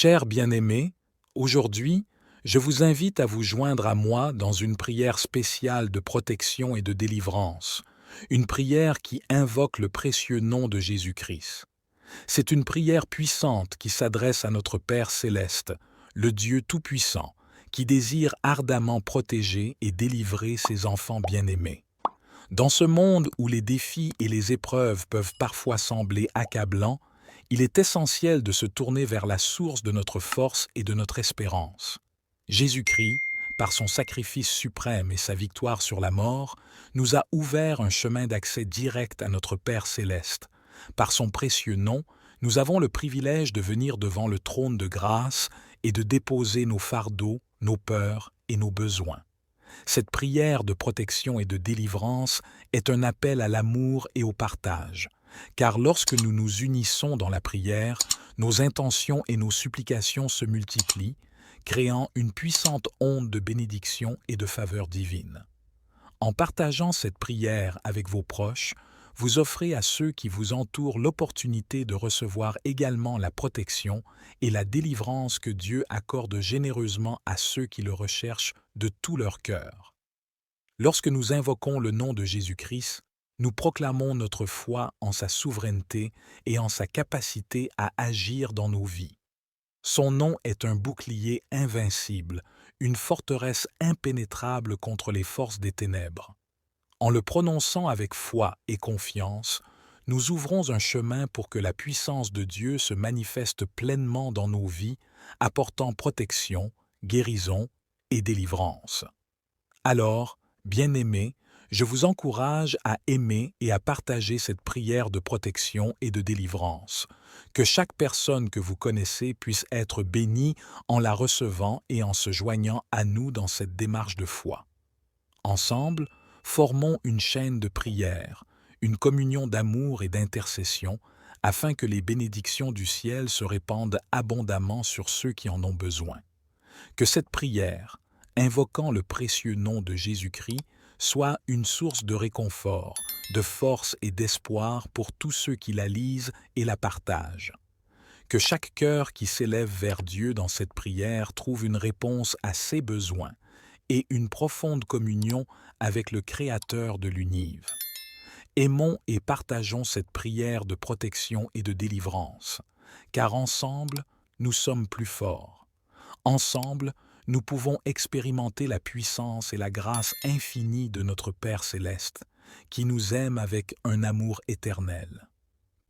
Chers bien-aimés, aujourd'hui, je vous invite à vous joindre à moi dans une prière spéciale de protection et de délivrance, une prière qui invoque le précieux nom de Jésus-Christ. C'est une prière puissante qui s'adresse à notre Père céleste, le Dieu Tout-Puissant, qui désire ardemment protéger et délivrer ses enfants bien-aimés. Dans ce monde où les défis et les épreuves peuvent parfois sembler accablants, il est essentiel de se tourner vers la source de notre force et de notre espérance. Jésus-Christ, par son sacrifice suprême et sa victoire sur la mort, nous a ouvert un chemin d'accès direct à notre Père céleste. Par son précieux nom, nous avons le privilège de venir devant le trône de grâce et de déposer nos fardeaux, nos peurs et nos besoins. Cette prière de protection et de délivrance est un appel à l'amour et au partage, car lorsque nous nous unissons dans la prière, nos intentions et nos supplications se multiplient, créant une puissante onde de bénédiction et de faveur divine. En partageant cette prière avec vos proches, vous offrez à ceux qui vous entourent l'opportunité de recevoir également la protection et la délivrance que Dieu accorde généreusement à ceux qui le recherchent de tout leur cœur. Lorsque nous invoquons le nom de Jésus-Christ, nous proclamons notre foi en sa souveraineté et en sa capacité à agir dans nos vies. Son nom est un bouclier invincible, une forteresse impénétrable contre les forces des ténèbres. En le prononçant avec foi et confiance, nous ouvrons un chemin pour que la puissance de Dieu se manifeste pleinement dans nos vies, apportant protection, guérison et délivrance. Alors, bien-aimés, je vous encourage à aimer et à partager cette prière de protection et de délivrance. Que chaque personne que vous connaissez puisse être bénie en la recevant et en se joignant à nous dans cette démarche de foi. Ensemble, formons une chaîne de prière, une communion d'amour et d'intercession, afin que les bénédictions du ciel se répandent abondamment sur ceux qui en ont besoin. Que cette prière, invoquant le précieux nom de Jésus-Christ, soit une source de réconfort, de force et d'espoir pour tous ceux qui la lisent et la partagent. Que chaque cœur qui s'élève vers Dieu dans cette prière trouve une réponse à ses besoins et une profonde communion avec le Créateur de l'univers. Aimons et partageons cette prière de protection et de délivrance, car ensemble, nous sommes plus forts. Ensemble, nous pouvons expérimenter la puissance et la grâce infinie de notre Père céleste, qui nous aime avec un amour éternel.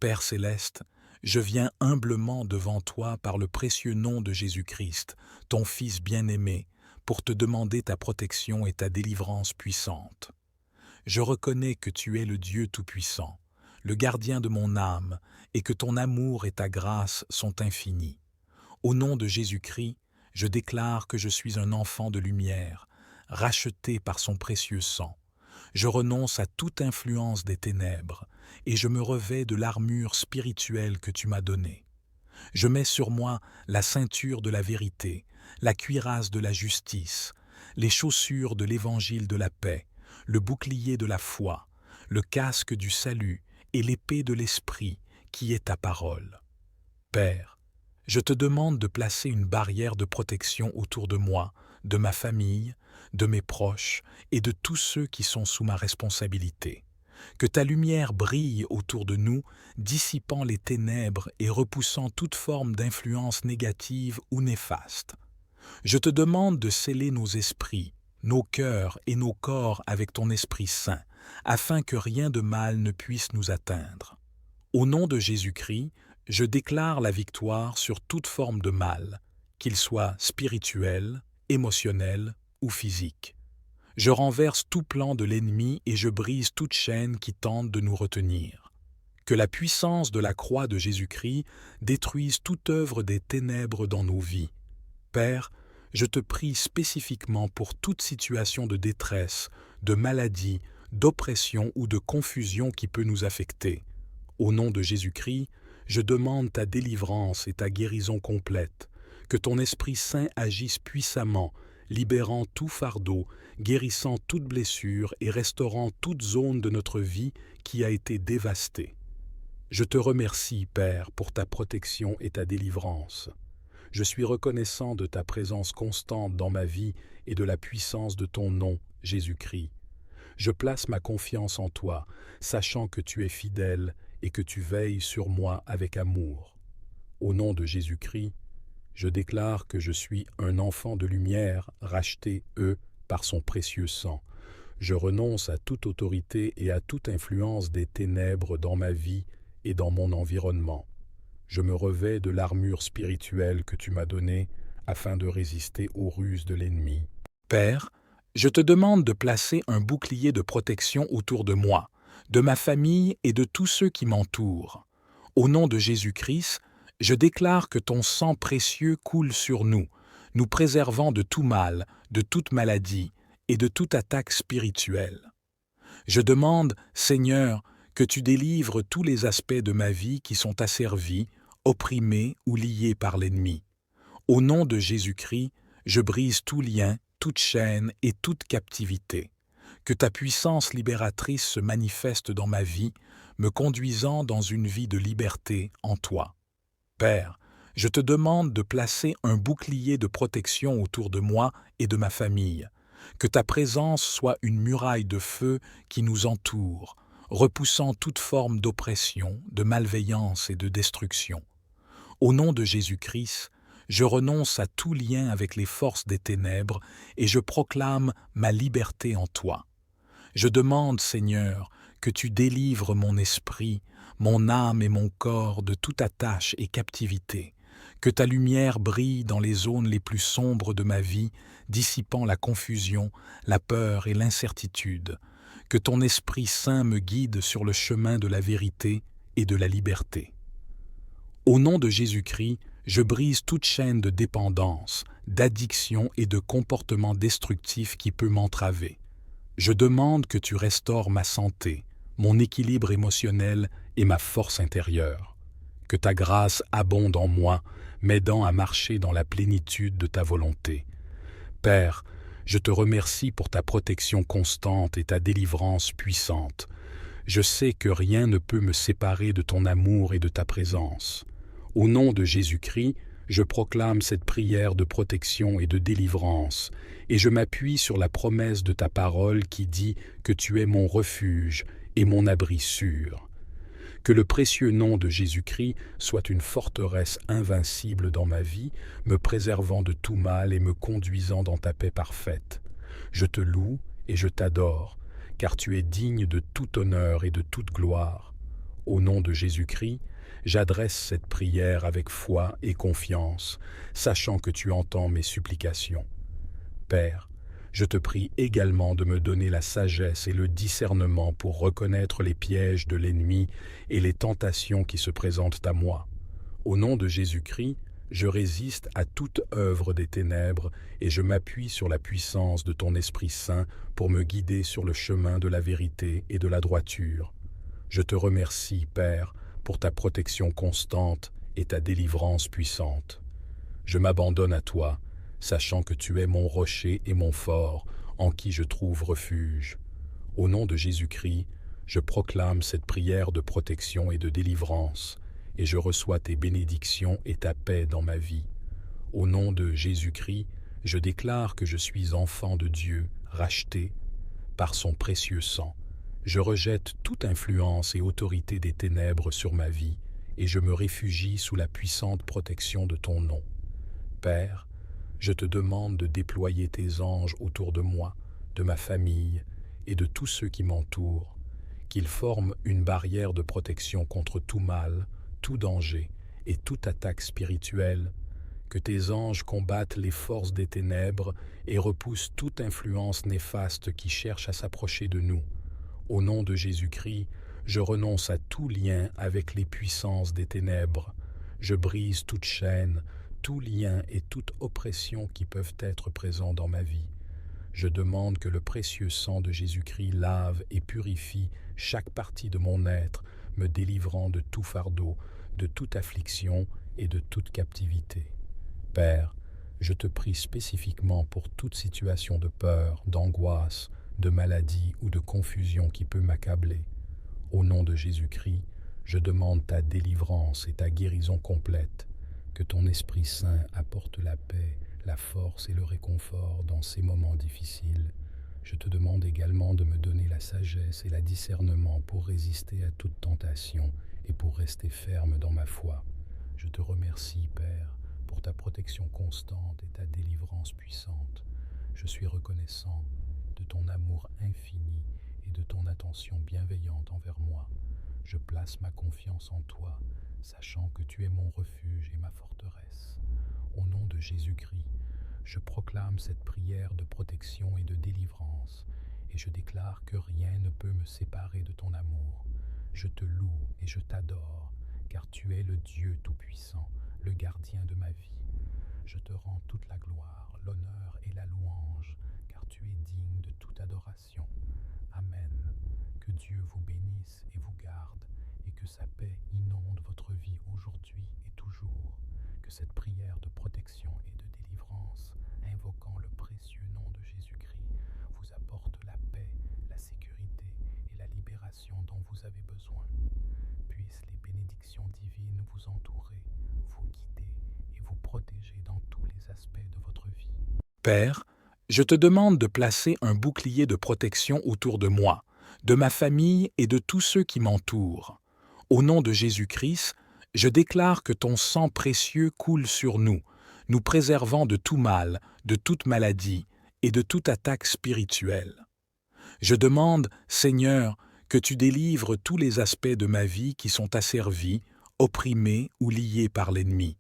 Père céleste, je viens humblement devant toi par le précieux nom de Jésus-Christ, ton Fils bien-aimé, pour te demander ta protection et ta délivrance puissante. Je reconnais que tu es le Dieu Tout-Puissant, le gardien de mon âme, et que ton amour et ta grâce sont infinis. Au nom de Jésus-Christ, je déclare que je suis un enfant de lumière, racheté par son précieux sang. Je renonce à toute influence des ténèbres et je me revêts de l'armure spirituelle que tu m'as donnée. Je mets sur moi la ceinture de la vérité, la cuirasse de la justice, les chaussures de l'évangile de la paix, le bouclier de la foi, le casque du salut et l'épée de l'esprit qui est ta parole. Père, je te demande de placer une barrière de protection autour de moi, de ma famille, de mes proches et de tous ceux qui sont sous ma responsabilité. Que ta lumière brille autour de nous, dissipant les ténèbres et repoussant toute forme d'influence négative ou néfaste. Je te demande de sceller nos esprits, nos cœurs et nos corps avec ton Esprit Saint, afin que rien de mal ne puisse nous atteindre. Au nom de Jésus-Christ, je déclare la victoire sur toute forme de mal, qu'il soit spirituel, émotionnel ou physique. Je renverse tout plan de l'ennemi et je brise toute chaîne qui tente de nous retenir. Que la puissance de la croix de Jésus-Christ détruise toute œuvre des ténèbres dans nos vies. Père, je te prie spécifiquement pour toute situation de détresse, de maladie, d'oppression ou de confusion qui peut nous affecter. Au nom de Jésus-Christ, je demande ta délivrance et ta guérison complète, que ton Esprit Saint agisse puissamment, libérant tout fardeau, guérissant toute blessure et restaurant toute zone de notre vie qui a été dévastée. Je te remercie, Père, pour ta protection et ta délivrance. Je suis reconnaissant de ta présence constante dans ma vie et de la puissance de ton nom, Jésus-Christ. Je place ma confiance en toi, sachant que tu es fidèle et que tu veilles sur moi avec amour. Au nom de Jésus-Christ, je déclare que je suis un enfant de lumière, racheté, par son précieux sang. Je renonce à toute autorité et à toute influence des ténèbres dans ma vie et dans mon environnement. Je me revêts de l'armure spirituelle que tu m'as donnée afin de résister aux ruses de l'ennemi. Père, je te demande de placer un bouclier de protection autour de moi, de ma famille et de tous ceux qui m'entourent. Au nom de Jésus-Christ, je déclare que ton sang précieux coule sur nous, nous préservant de tout mal, de toute maladie et de toute attaque spirituelle. Je demande, Seigneur, que tu délivres tous les aspects de ma vie qui sont asservis, opprimés ou liés par l'ennemi. Au nom de Jésus-Christ, je brise tout lien, toute chaîne et toute captivité. Que ta puissance libératrice se manifeste dans ma vie, me conduisant dans une vie de liberté en toi. Père, je te demande de placer un bouclier de protection autour de moi et de ma famille. Que ta présence soit une muraille de feu qui nous entoure, repoussant toute forme d'oppression, de malveillance et de destruction. Au nom de Jésus-Christ, je renonce à tout lien avec les forces des ténèbres et je proclame ma liberté en toi. Je demande, Seigneur, que tu délivres mon esprit, mon âme et mon corps de toute attache et captivité, que ta lumière brille dans les zones les plus sombres de ma vie, dissipant la confusion, la peur et l'incertitude, que ton Esprit Saint me guide sur le chemin de la vérité et de la liberté. Au nom de Jésus-Christ, je brise toute chaîne de dépendance, d'addiction et de comportement destructif qui peut m'entraver. Je demande que tu restaures ma santé, mon équilibre émotionnel et ma force intérieure. Que ta grâce abonde en moi, m'aidant à marcher dans la plénitude de ta volonté. Père, je te remercie pour ta protection constante et ta délivrance puissante. Je sais que rien ne peut me séparer de ton amour et de ta présence. Au nom de Jésus-Christ, je proclame cette prière de protection et de délivrance, et je m'appuie sur la promesse de ta parole qui dit que tu es mon refuge et mon abri sûr. Que le précieux nom de Jésus-Christ soit une forteresse invincible dans ma vie, me préservant de tout mal et me conduisant dans ta paix parfaite. Je te loue et je t'adore, car tu es digne de tout honneur et de toute gloire. Au nom de Jésus-Christ, j'adresse cette prière avec foi et confiance, sachant que tu entends mes supplications. Père, je te prie également de me donner la sagesse et le discernement pour reconnaître les pièges de l'ennemi et les tentations qui se présentent à moi. Au nom de Jésus-Christ, je résiste à toute œuvre des ténèbres et je m'appuie sur la puissance de ton Esprit Saint pour me guider sur le chemin de la vérité et de la droiture. Je te remercie, Père, pour ta protection constante et ta délivrance puissante. Je m'abandonne à toi, sachant que tu es mon rocher et mon fort, en qui je trouve refuge. Au nom de Jésus-Christ, je proclame cette prière de protection et de délivrance, et je reçois tes bénédictions et ta paix dans ma vie. Au nom de Jésus-Christ, je déclare que je suis enfant de Dieu, racheté par son précieux sang. Je rejette toute influence et autorité des ténèbres sur ma vie, et je me réfugie sous la puissante protection de ton nom. Père, je te demande de déployer tes anges autour de moi, de ma famille et de tous ceux qui m'entourent, qu'ils forment une barrière de protection contre tout mal, tout danger et toute attaque spirituelle, que tes anges combattent les forces des ténèbres et repoussent toute influence néfaste qui cherche à s'approcher de nous. Au nom de Jésus-Christ, je renonce à tout lien avec les puissances des ténèbres. Je brise toute chaîne, tout lien et toute oppression qui peuvent être présents dans ma vie. Je demande que le précieux sang de Jésus-Christ lave et purifie chaque partie de mon être, me délivrant de tout fardeau, de toute affliction et de toute captivité. Père, je te prie spécifiquement pour toute situation de peur, d'angoisse, de maladie ou de confusion qui peut m'accabler. Au nom de Jésus-Christ, je demande ta délivrance et ta guérison complète. Que ton Esprit Saint apporte la paix, la force et le réconfort dans ces moments difficiles. Je te demande également de me donner la sagesse et le discernement pour résister à toute tentation et pour rester ferme dans ma foi. Je te remercie, Père, pour ta protection constante et ta délivrance puissante. Je suis reconnaissant de ton amour infini et de ton attention bienveillante envers moi. Je place ma confiance en toi, sachant que tu es mon refuge et ma forteresse. Au nom de Jésus-Christ, je proclame cette prière de protection et de délivrance, et je déclare que rien ne peut me séparer de ton amour. Je te loue et je t'adore, car tu es le Dieu Tout-Puissant, le gardien de ma vie. Je te rends toute la gloire, l'honneur et la louange, car tu es digne de toute adoration. Amen. Que Dieu vous bénisse et vous garde, et que sa paix inonde votre vie aujourd'hui et toujours. Que cette prière de protection et de délivrance, invoquant le précieux nom de Jésus-Christ, vous apporte la paix, la sécurité et la libération dont vous avez besoin. Puissent les bénédictions divines vous entourer, vous guider et vous protéger dans tous les aspects de votre vie. Père, je te demande de placer un bouclier de protection autour de moi, de ma famille et de tous ceux qui m'entourent. Au nom de Jésus-Christ, je déclare que ton sang précieux coule sur nous, nous préservant de tout mal, de toute maladie et de toute attaque spirituelle. Je demande, Seigneur, que tu délivres tous les aspects de ma vie qui sont asservis, opprimés ou liés par l'ennemi.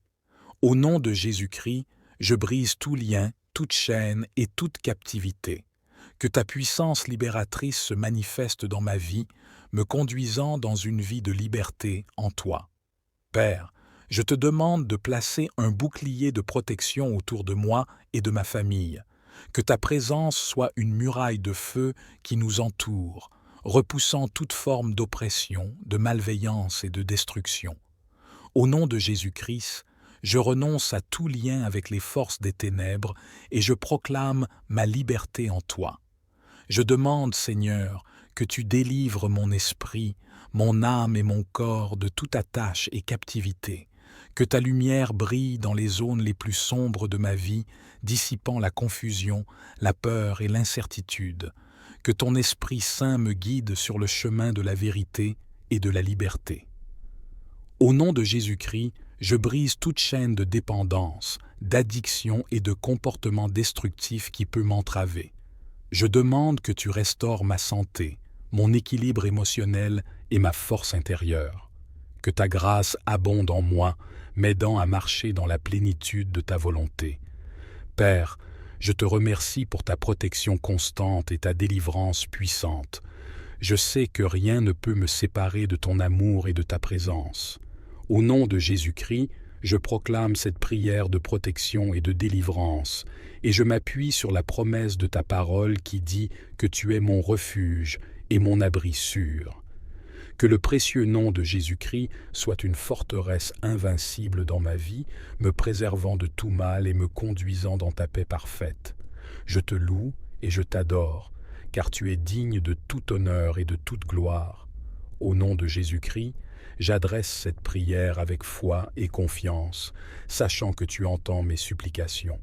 Au nom de Jésus-Christ, je brise tout lien, toute chaîne et toute captivité. Que ta puissance libératrice se manifeste dans ma vie, me conduisant dans une vie de liberté en toi. Père, je te demande de placer un bouclier de protection autour de moi et de ma famille. Que ta présence soit une muraille de feu qui nous entoure, repoussant toute forme d'oppression, de malveillance et de destruction. Au nom de Jésus-Christ, je renonce à tout lien avec les forces des ténèbres et je proclame ma liberté en toi. Je demande, Seigneur, que tu délivres mon esprit, mon âme et mon corps de toute attache et captivité, que ta lumière brille dans les zones les plus sombres de ma vie, dissipant la confusion, la peur et l'incertitude, que ton Esprit Saint me guide sur le chemin de la vérité et de la liberté. Au nom de Jésus-Christ, je brise toute chaîne de dépendance, d'addiction et de comportement destructif qui peut m'entraver. Je demande que tu restaures ma santé, mon équilibre émotionnel et ma force intérieure. Que ta grâce abonde en moi, m'aidant à marcher dans la plénitude de ta volonté. Père, je te remercie pour ta protection constante et ta délivrance puissante. Je sais que rien ne peut me séparer de ton amour et de ta présence. Au nom de Jésus-Christ, je proclame cette prière de protection et de délivrance, et je m'appuie sur la promesse de ta parole qui dit que tu es mon refuge et mon abri sûr. Que le précieux nom de Jésus-Christ soit une forteresse invincible dans ma vie, me préservant de tout mal et me conduisant dans ta paix parfaite. Je te loue et je t'adore, car tu es digne de tout honneur et de toute gloire. Au nom de Jésus-Christ, j'adresse cette prière avec foi et confiance, sachant que tu entends mes supplications.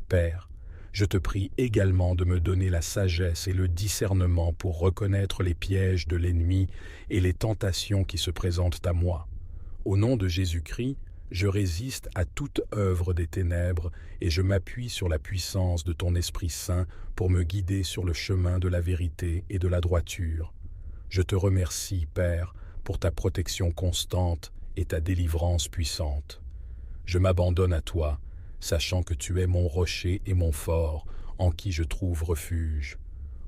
Père, je te prie également de me donner la sagesse et le discernement pour reconnaître les pièges de l'ennemi et les tentations qui se présentent à moi. Au nom de Jésus-Christ, je résiste à toute œuvre des ténèbres et je m'appuie sur la puissance de ton Esprit Saint pour me guider sur le chemin de la vérité et de la droiture. Je te remercie, Père, pour ta protection constante et ta délivrance puissante. Je m'abandonne à toi, sachant que tu es mon rocher et mon fort, en qui je trouve refuge.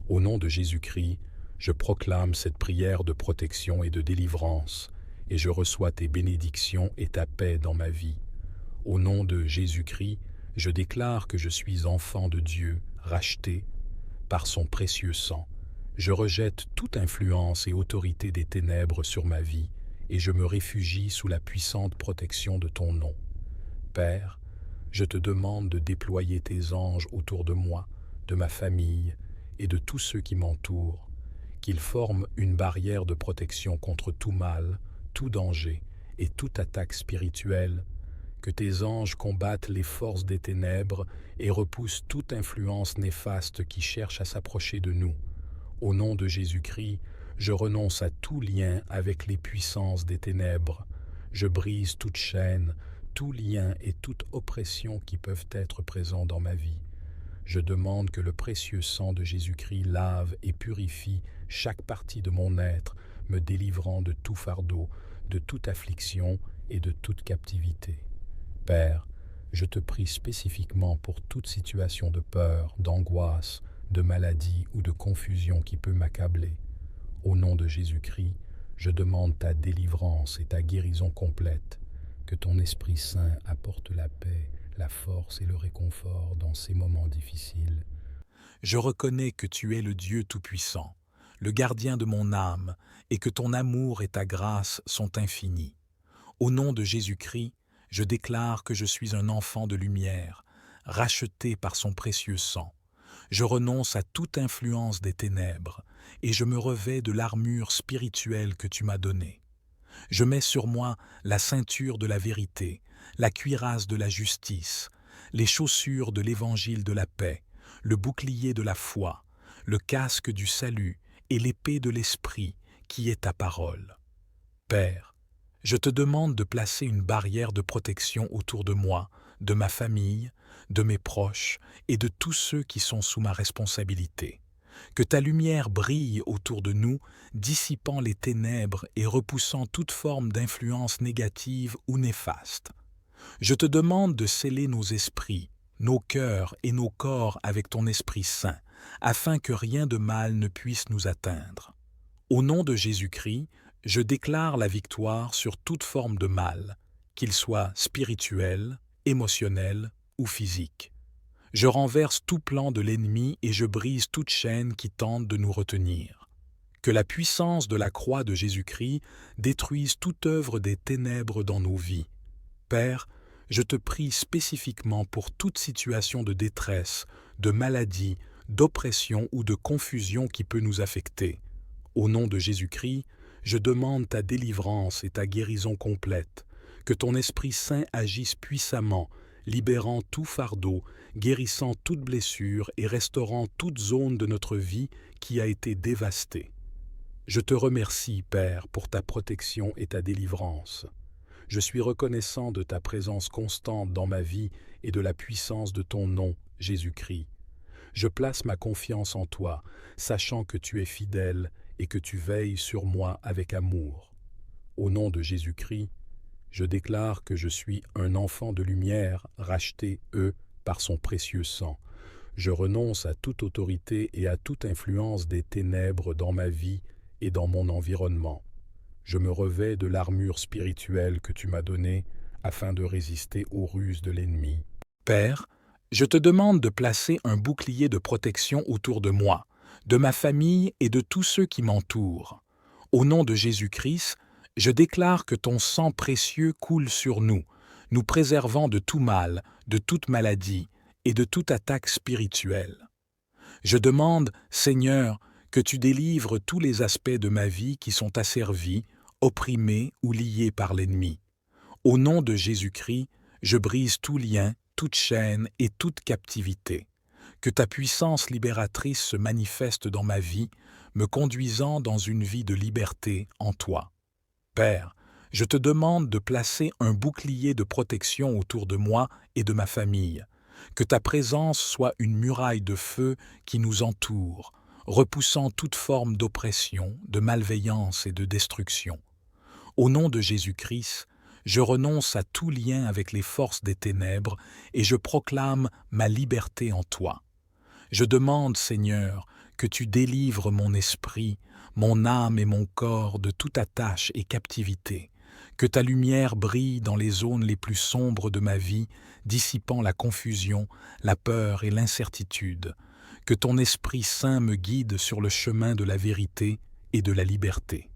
Au nom de Jésus-Christ, je proclame cette prière de protection et de délivrance, et je reçois tes bénédictions et ta paix dans ma vie. Au nom de Jésus-Christ, je déclare que je suis enfant de Dieu, racheté par son précieux sang. Je rejette toute influence et autorité des ténèbres sur ma vie, et je me réfugie sous la puissante protection de ton nom. Père, je te demande de déployer tes anges autour de moi, de ma famille et de tous ceux qui m'entourent, qu'ils forment une barrière de protection contre tout mal, tout danger et toute attaque spirituelle, que tes anges combattent les forces des ténèbres et repoussent toute influence néfaste qui cherche à s'approcher de nous. Au nom de Jésus-Christ, je renonce à tout lien avec les puissances des ténèbres. Je brise toute chaîne, tout lien et toute oppression qui peuvent être présents dans ma vie. Je demande que le précieux sang de Jésus-Christ lave et purifie chaque partie de mon être, me délivrant de tout fardeau, de toute affliction et de toute captivité. Père, je te prie spécifiquement pour toute situation de peur, d'angoisse, de maladie ou de confusion qui peut m'accabler. Au nom de Jésus-Christ, je demande ta délivrance et ta guérison complète, que ton Esprit Saint apporte la paix, la force et le réconfort dans ces moments difficiles. Je reconnais que tu es le Dieu Tout-Puissant, le gardien de mon âme, et que ton amour et ta grâce sont infinis. Au nom de Jésus-Christ, je déclare que je suis un enfant de lumière, racheté par son précieux sang. Je renonce à toute influence des ténèbres et je me revêts de l'armure spirituelle que tu m'as donnée. Je mets sur moi la ceinture de la vérité, la cuirasse de la justice, les chaussures de l'évangile de la paix, le bouclier de la foi, le casque du salut et l'épée de l'esprit qui est ta parole. Père, je te demande de placer une barrière de protection autour de moi, de ma famille, de mes proches et de tous ceux qui sont sous ma responsabilité. Que ta lumière brille autour de nous, dissipant les ténèbres et repoussant toute forme d'influence négative ou néfaste. Je te demande de sceller nos esprits, nos cœurs et nos corps avec ton Esprit Saint, afin que rien de mal ne puisse nous atteindre. Au nom de Jésus-Christ, je déclare la victoire sur toute forme de mal, qu'il soit spirituel, émotionnel ou physique. Je renverse tout plan de l'ennemi et je brise toute chaîne qui tente de nous retenir. Que la puissance de la croix de Jésus-Christ détruise toute œuvre des ténèbres dans nos vies. Père, je te prie spécifiquement pour toute situation de détresse, de maladie, d'oppression ou de confusion qui peut nous affecter. Au nom de Jésus-Christ, je demande ta délivrance et ta guérison complète, que ton Esprit Saint agisse puissamment, libérant tout fardeau, guérissant toute blessure et restaurant toute zone de notre vie qui a été dévastée. Je te remercie, Père, pour ta protection et ta délivrance. Je suis reconnaissant de ta présence constante dans ma vie et de la puissance de ton nom, Jésus-Christ. Je place ma confiance en toi, sachant que tu es fidèle et que tu veilles sur moi avec amour. Au nom de Jésus-Christ, je déclare que je suis un enfant de lumière, racheté, par son précieux sang. Je renonce à toute autorité et à toute influence des ténèbres dans ma vie et dans mon environnement. Je me revêts de l'armure spirituelle que tu m'as donnée afin de résister aux ruses de l'ennemi. Père, je te demande de placer un bouclier de protection autour de moi, de ma famille et de tous ceux qui m'entourent. Au nom de Jésus-Christ, je déclare que ton sang précieux coule sur nous, nous préservant de tout mal, de toute maladie et de toute attaque spirituelle. Je demande, Seigneur, que tu délivres tous les aspects de ma vie qui sont asservis, opprimés ou liés par l'ennemi. Au nom de Jésus-Christ, je brise tout lien, toute chaîne et toute captivité. Que ta puissance libératrice se manifeste dans ma vie, me conduisant dans une vie de liberté en toi. Père, je te demande de placer un bouclier de protection autour de moi et de ma famille. Que ta présence soit une muraille de feu qui nous entoure, repoussant toute forme d'oppression, de malveillance et de destruction. Au nom de Jésus-Christ, je renonce à tout lien avec les forces des ténèbres et je proclame ma liberté en toi. Je demande, Seigneur, que tu délivres mon esprit, mon âme et mon corps de toute attache et captivité, que ta lumière brille dans les zones les plus sombres de ma vie, dissipant la confusion, la peur et l'incertitude, que ton Esprit Saint me guide sur le chemin de la vérité et de la liberté.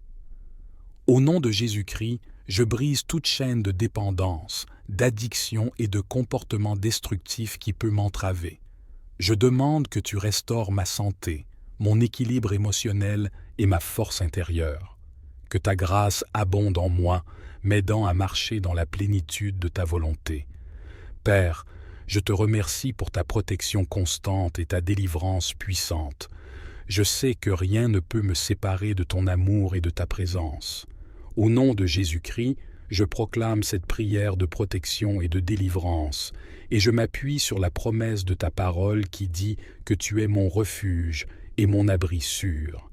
Au nom de Jésus-Christ, je brise toute chaîne de dépendance, d'addiction et de comportement destructif qui peut m'entraver. Je demande que tu restaures ma santé, mon équilibre émotionnel et ma force intérieure. que ta grâce abonde en moi, m'aidant à marcher dans la plénitude de ta volonté. Père, je te remercie pour ta protection constante et ta délivrance puissante. Je sais que rien ne peut me séparer de ton amour et de ta présence. Au nom de Jésus-Christ, je proclame cette prière de protection et de délivrance, et je m'appuie sur la promesse de ta parole qui dit que tu es mon refuge et mon abri sûr.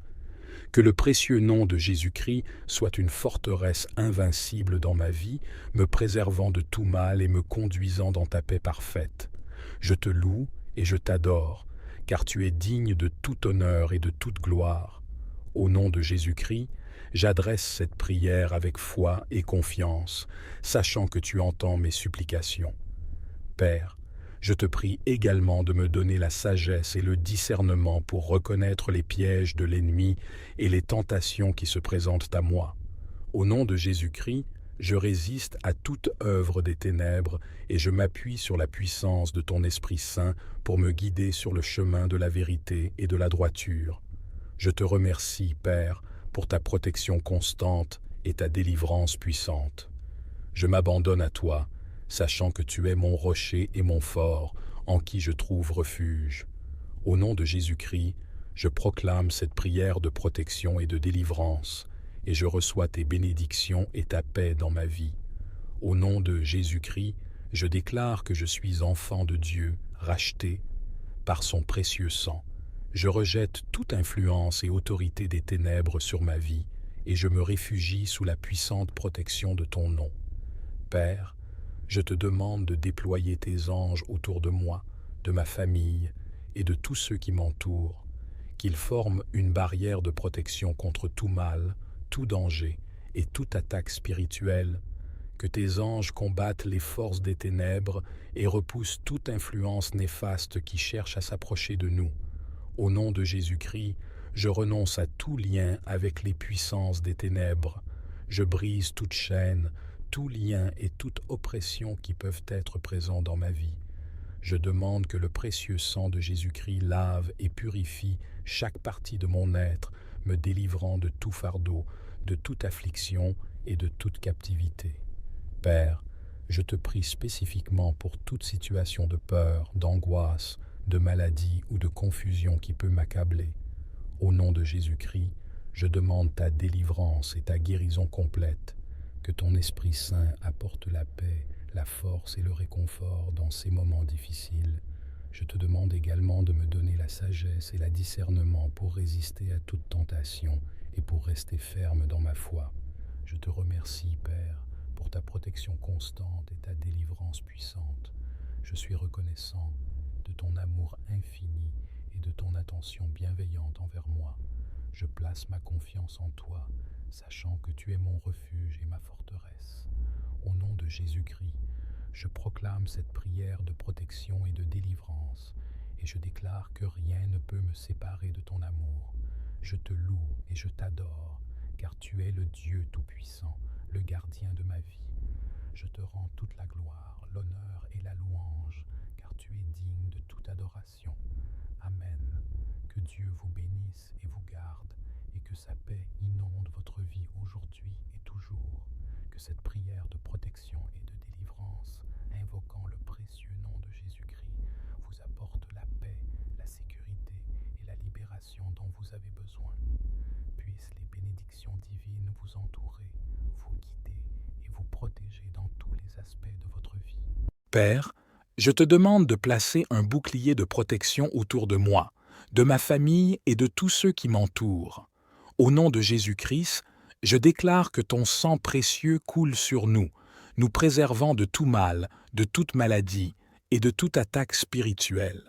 Que le précieux nom de Jésus-Christ soit une forteresse invincible dans ma vie, me préservant de tout mal et me conduisant dans ta paix parfaite. Je te loue et je t'adore, car tu es digne de tout honneur et de toute gloire. Au nom de Jésus-Christ, j'adresse cette prière avec foi et confiance, sachant que tu entends mes supplications. Père, je te prie également de me donner la sagesse et le discernement pour reconnaître les pièges de l'ennemi et les tentations qui se présentent à moi. Au nom de Jésus-Christ, je résiste à toute œuvre des ténèbres et je m'appuie sur la puissance de ton Esprit Saint pour me guider sur le chemin de la vérité et de la droiture. Je te remercie, Père, pour ta protection constante et ta délivrance puissante. Je m'abandonne à toi, sachant que tu es mon rocher et mon fort, en qui je trouve refuge. Au nom de Jésus-Christ, je proclame cette prière de protection et de délivrance, et je reçois tes bénédictions et ta paix dans ma vie. Au nom de Jésus-Christ, je déclare que je suis enfant de Dieu, racheté par son précieux sang. Je rejette toute influence et autorité des ténèbres sur ma vie, et je me réfugie sous la puissante protection de ton nom. Père, je te demande de déployer tes anges autour de moi, de ma famille et de tous ceux qui m'entourent, qu'ils forment une barrière de protection contre tout mal, tout danger et toute attaque spirituelle, que tes anges combattent les forces des ténèbres et repoussent toute influence néfaste qui cherche à s'approcher de nous. Au nom de Jésus-Christ, je renonce à tout lien avec les puissances des ténèbres. Je brise toute chaîne, tout lien et toute oppression qui peuvent être présents dans ma vie. Je demande que le précieux sang de Jésus-Christ lave et purifie chaque partie de mon être, me délivrant de tout fardeau, de toute affliction et de toute captivité. Père, je te prie spécifiquement pour toute situation de peur, d'angoisse, de maladie ou de confusion qui peut m'accabler. Au nom de Jésus-Christ, je demande ta délivrance et ta guérison complète. Que ton Esprit Saint apporte la paix, la force et le réconfort dans ces moments difficiles. Je te demande également de me donner la sagesse et le discernement pour résister à toute tentation et pour rester ferme dans ma foi. Je te remercie, Père, pour ta protection constante et ta délivrance puissante. Je suis reconnaissant de ton amour infini et de ton attention bienveillante envers moi. Je place ma confiance en toi, sachant que tu es mon refuge et ma forteresse. Au nom de Jésus-Christ, je proclame cette prière de protection et de délivrance, et je déclare que rien ne peut me séparer de ton amour. Je te loue et je t'adore, car tu es le Dieu Tout-Puissant, le gardien de ma vie. Je te rends toute la gloire, l'honneur et la louange, car tu es digne de toute adoration. Amen. Que Dieu vous bénisse et vous garde, et que sa paix inonde votre vie aujourd'hui et toujours. Que cette prière de protection et de délivrance, invoquant le précieux nom de Jésus-Christ, vous apporte la paix, la sécurité et la libération dont vous avez besoin. Puissent les bénédictions divines vous entourer, vous guider et vous protéger dans tous les aspects de votre vie. Père, je te demande de placer un bouclier de protection autour de moi, de ma famille et de tous ceux qui m'entourent. Au nom de Jésus-Christ, je déclare que ton sang précieux coule sur nous, nous préservant de tout mal, de toute maladie et de toute attaque spirituelle.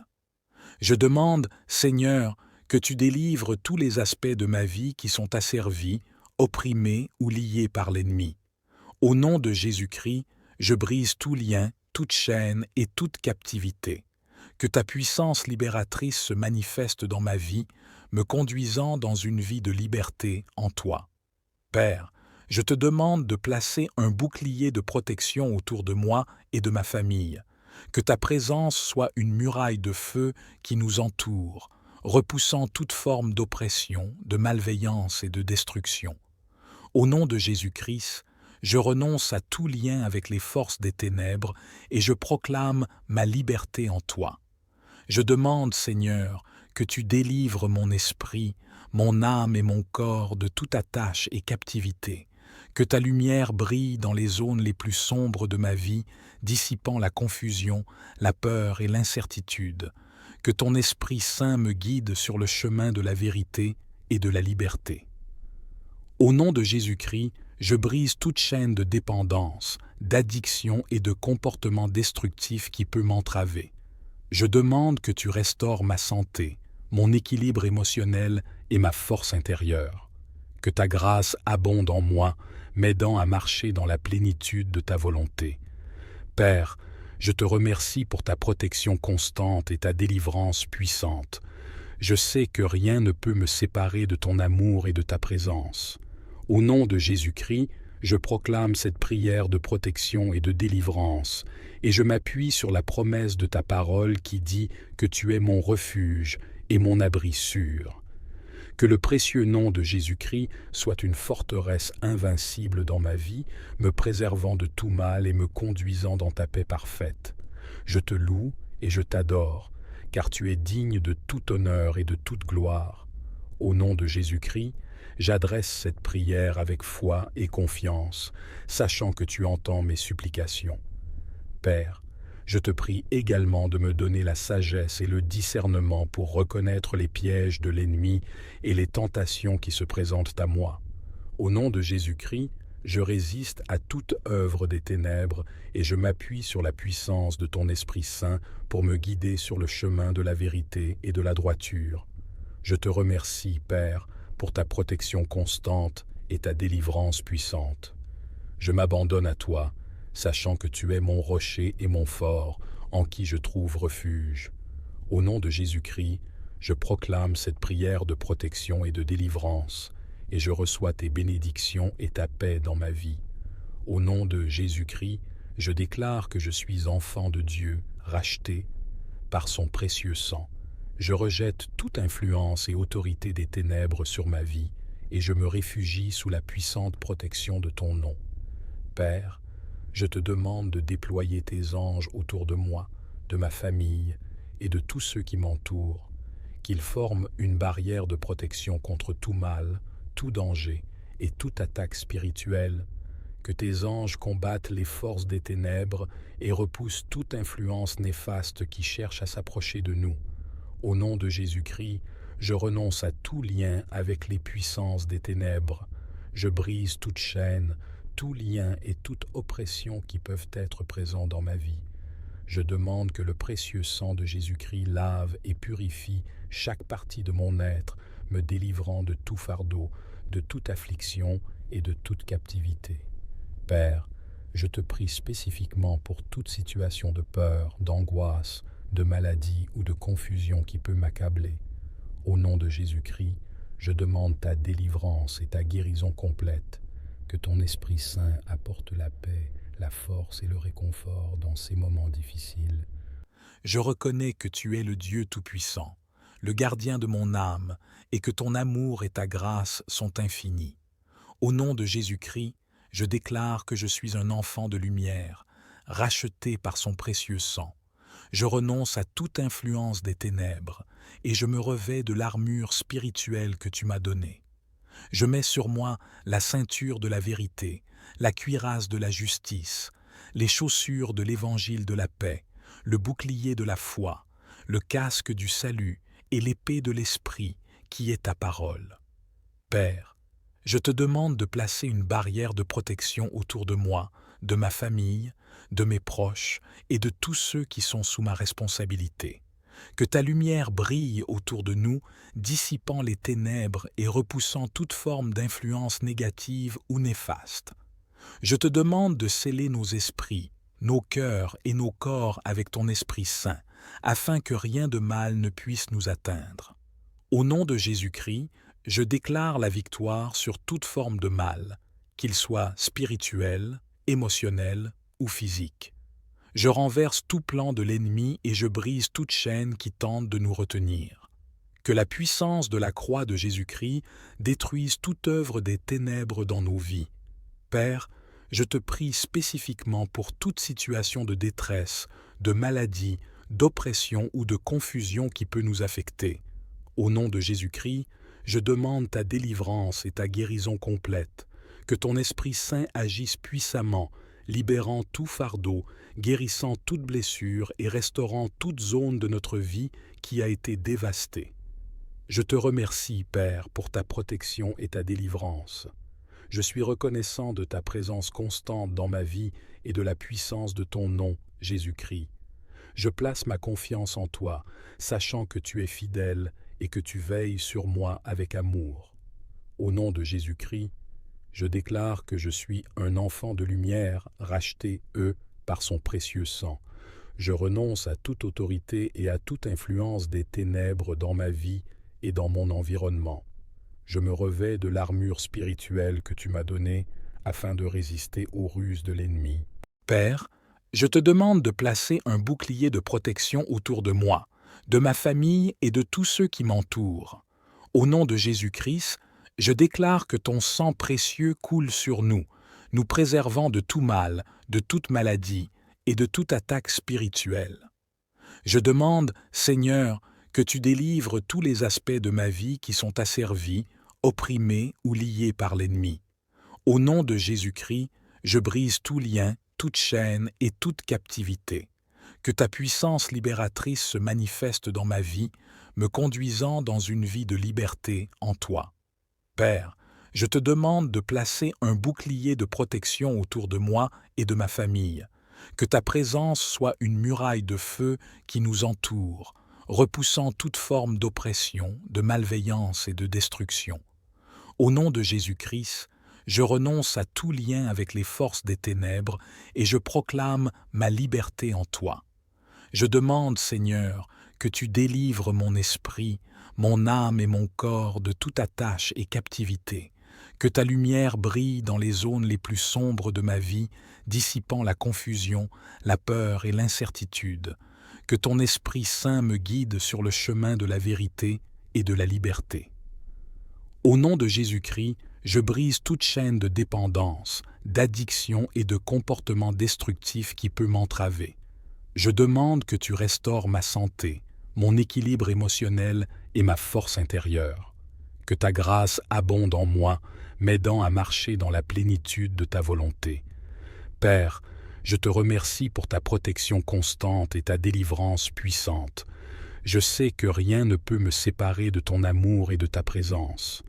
Je demande, Seigneur, que tu délivres tous les aspects de ma vie qui sont asservis, opprimés ou liés par l'ennemi. Au nom de Jésus-Christ, je brise tout lien, toute chaîne et toute captivité. Que ta puissance libératrice se manifeste dans ma vie, me conduisant dans une vie de liberté en toi. Père, je te demande de placer un bouclier de protection autour de moi et de ma famille. Que ta présence soit une muraille de feu qui nous entoure, repoussant toute forme d'oppression, de malveillance et de destruction. Au nom de Jésus-Christ, je renonce à tout lien avec les forces des ténèbres et je proclame ma liberté en toi. Je demande, Seigneur, que tu délivres mon esprit, mon âme et mon corps de toute attache et captivité, que ta lumière brille dans les zones les plus sombres de ma vie, dissipant la confusion, la peur et l'incertitude, que ton Esprit Saint me guide sur le chemin de la vérité et de la liberté. Au nom de Jésus-Christ, je brise toute chaîne de dépendance, d'addiction et de comportement destructif qui peut m'entraver. Je demande que tu restaures ma santé, mon équilibre émotionnel et ma force intérieure. Que ta grâce abonde en moi, m'aidant à marcher dans la plénitude de ta volonté. Père, je te remercie pour ta protection constante et ta délivrance puissante. Je sais que rien ne peut me séparer de ton amour et de ta présence. Au nom de Jésus-Christ, je proclame cette prière de protection et de délivrance, et je m'appuie sur la promesse de ta parole qui dit que tu es mon refuge et mon abri sûr. Que le précieux nom de Jésus-Christ soit une forteresse invincible dans ma vie, me préservant de tout mal et me conduisant dans ta paix parfaite. Je te loue et je t'adore, car tu es digne de tout honneur et de toute gloire. Au nom de Jésus-Christ, j'adresse cette prière avec foi et confiance, sachant que tu entends mes supplications. Père, je te prie également de me donner la sagesse et le discernement pour reconnaître les pièges de l'ennemi et les tentations qui se présentent à moi. Au nom de Jésus-Christ, je résiste à toute œuvre des ténèbres et je m'appuie sur la puissance de ton Esprit Saint pour me guider sur le chemin de la vérité et de la droiture. Je te remercie, Père, pour ta protection constante et ta délivrance puissante. Je m'abandonne à toi, sachant que tu es mon rocher et mon fort, en qui je trouve refuge. Au nom de Jésus-Christ, je proclame cette prière de protection et de délivrance, et je reçois tes bénédictions et ta paix dans ma vie. Au nom de Jésus-Christ, je déclare que je suis enfant de Dieu, racheté par son précieux sang. Je rejette toute influence et autorité des ténèbres sur ma vie, et je me réfugie sous la puissante protection de ton nom. Père, je te demande de déployer tes anges autour de moi, de ma famille et de tous ceux qui m'entourent, qu'ils forment une barrière de protection contre tout mal, tout danger et toute attaque spirituelle, que tes anges combattent les forces des ténèbres et repoussent toute influence néfaste qui cherche à s'approcher de nous. Au nom de Jésus-Christ, je renonce à tout lien avec les puissances des ténèbres. Je brise toute chaîne, tout lien et toute oppression qui peuvent être présents dans ma vie. Je demande que le précieux sang de Jésus-Christ lave et purifie chaque partie de mon être, me délivrant de tout fardeau, de toute affliction et de toute captivité. Père, je te prie spécifiquement pour toute situation de peur, d'angoisse, de maladie ou de confusion qui peut m'accabler. Au nom de Jésus-Christ, je demande ta délivrance et ta guérison complète, que ton Esprit Saint apporte la paix, la force et le réconfort dans ces moments difficiles. Je reconnais que tu es le Dieu Tout-Puissant, le gardien de mon âme, et que ton amour et ta grâce sont infinis. Au nom de Jésus-Christ, je déclare que je suis un enfant de lumière, racheté par son précieux sang. Je renonce à toute influence des ténèbres et je me revêts de l'armure spirituelle que tu m'as donnée. Je mets sur moi la ceinture de la vérité, la cuirasse de la justice, les chaussures de l'évangile de la paix, le bouclier de la foi, le casque du salut et l'épée de l'esprit qui est ta parole. Père, je te demande de placer une barrière de protection autour de moi, de ma famille, de mes proches et de tous ceux qui sont sous ma responsabilité. Que ta lumière brille autour de nous, dissipant les ténèbres et repoussant toute forme d'influence négative ou néfaste. Je te demande de sceller nos esprits, nos cœurs et nos corps avec ton Esprit Saint, afin que rien de mal ne puisse nous atteindre. Au nom de Jésus-Christ, je déclare la victoire sur toute forme de mal, qu'il soit spirituel, émotionnel ou physique. Je renverse tout plan de l'ennemi et je brise toute chaîne qui tente de nous retenir. Que la puissance de la croix de Jésus-Christ détruise toute œuvre des ténèbres dans nos vies. Père, je te prie spécifiquement pour toute situation de détresse, de maladie, d'oppression ou de confusion qui peut nous affecter. Au nom de Jésus-Christ, je demande ta délivrance et ta guérison complète, que ton Esprit Saint agisse puissamment, libérant tout fardeau, guérissant toute blessure et restaurant toute zone de notre vie qui a été dévastée. Je te remercie, Père, pour ta protection et ta délivrance. Je suis reconnaissant de ta présence constante dans ma vie et de la puissance de ton nom, Jésus-Christ. Je place ma confiance en toi, sachant que tu es fidèle et que tu veilles sur moi avec amour. Au nom de Jésus-Christ, je déclare que je suis un enfant de lumière, racheté, par son précieux sang. Je renonce à toute autorité et à toute influence des ténèbres dans ma vie et dans mon environnement. Je me revêts de l'armure spirituelle que tu m'as donnée afin de résister aux ruses de l'ennemi. Père, je te demande de placer un bouclier de protection autour de moi, de ma famille et de tous ceux qui m'entourent. Au nom de Jésus-Christ, je déclare que ton sang précieux coule sur nous, nous préservant de tout mal, de toute maladie et de toute attaque spirituelle. Je demande, Seigneur, que tu délivres tous les aspects de ma vie qui sont asservis, opprimés ou liés par l'ennemi. Au nom de Jésus-Christ, je brise tout lien, toute chaîne et toute captivité. Que ta puissance libératrice se manifeste dans ma vie, me conduisant dans une vie de liberté en toi. Père, je te demande de placer un bouclier de protection autour de moi et de ma famille. Que ta présence soit une muraille de feu qui nous entoure, repoussant toute forme d'oppression, de malveillance et de destruction. Au nom de Jésus-Christ, je renonce à tout lien avec les forces des ténèbres et je proclame ma liberté en toi. Je demande, Seigneur, que tu délivres mon esprit, mon âme et mon corps de toute attache et captivité, que ta lumière brille dans les zones les plus sombres de ma vie, dissipant la confusion, la peur et l'incertitude, que ton Esprit Saint me guide sur le chemin de la vérité et de la liberté. Au nom de Jésus-Christ, je brise toute chaîne de dépendance, d'addiction et de comportement destructif qui peut m'entraver. Je demande que tu restaures ma santé, mon équilibre émotionnel et ma force intérieure. Que ta grâce abonde en moi, m'aidant à marcher dans la plénitude de ta volonté. Père, je te remercie pour ta protection constante et ta délivrance puissante. Je sais que rien ne peut me séparer de ton amour et de ta présence.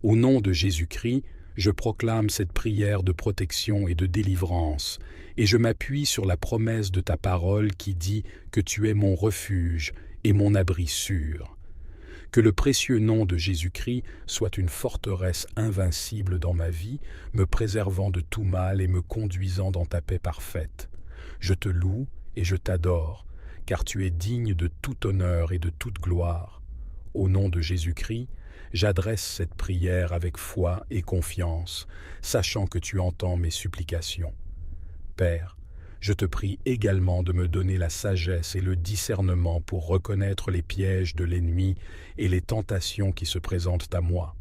Au nom de Jésus-Christ, je proclame cette prière de protection et de délivrance, et je m'appuie sur la promesse de ta parole qui dit que tu es mon refuge et mon abri sûr. Que le précieux nom de Jésus-Christ soit une forteresse invincible dans ma vie, me préservant de tout mal et me conduisant dans ta paix parfaite. Je te loue et je t'adore, car tu es digne de tout honneur et de toute gloire. Au nom de Jésus-Christ, j'adresse cette prière avec foi et confiance, sachant que tu entends mes supplications. Père, je te prie également de me donner la sagesse et le discernement pour reconnaître les pièges de l'ennemi et les tentations qui se présentent à moi.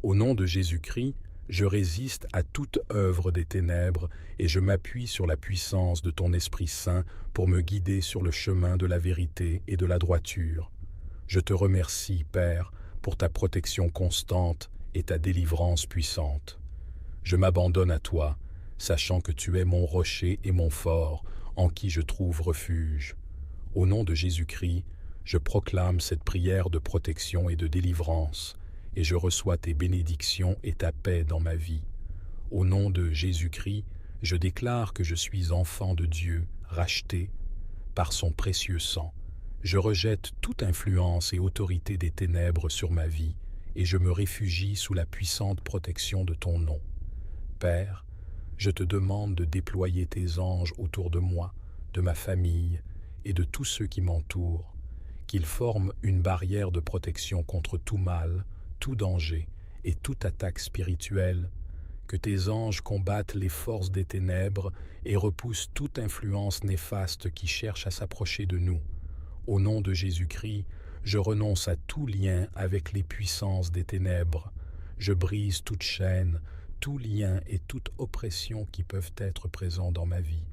Au nom de Jésus-Christ, je résiste à toute œuvre des ténèbres et je m'appuie sur la puissance de ton Esprit Saint pour me guider sur le chemin de la vérité et de la droiture. Je te remercie, Père, pour ta protection constante et ta délivrance puissante. Je m'abandonne à toi, sachant que tu es mon rocher et mon fort, en qui je trouve refuge. Au nom de Jésus-Christ, je proclame cette prière de protection et de délivrance, et je reçois tes bénédictions et ta paix dans ma vie. Au nom de Jésus-Christ, je déclare que je suis enfant de Dieu, racheté par son précieux sang. Je rejette toute influence et autorité des ténèbres sur ma vie, et je me réfugie sous la puissante protection de ton nom. Père, je te demande de déployer tes anges autour de moi, de ma famille et de tous ceux qui m'entourent, qu'ils forment une barrière de protection contre tout mal, tout danger et toute attaque spirituelle, que tes anges combattent les forces des ténèbres et repoussent toute influence néfaste qui cherche à s'approcher de nous. Au nom de Jésus-Christ, je renonce à tout lien avec les puissances des ténèbres. Je brise toute chaîne, tout lien et toute oppression qui peuvent être présents dans ma vie.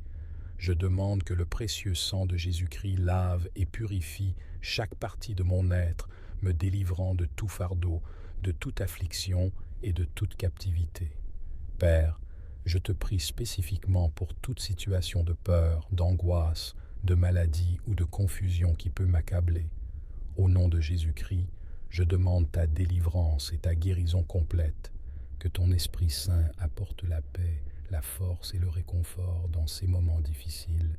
Je demande que le précieux sang de Jésus-Christ lave et purifie chaque partie de mon être, me délivrant de tout fardeau, de toute affliction et de toute captivité. Père, je te prie spécifiquement pour toute situation de peur, d'angoisse, de maladie ou de confusion qui peut m'accabler. Au nom de Jésus-Christ, je demande ta délivrance et ta guérison complète. Que ton Esprit Saint apporte la paix, la force et le réconfort dans ces moments difficiles.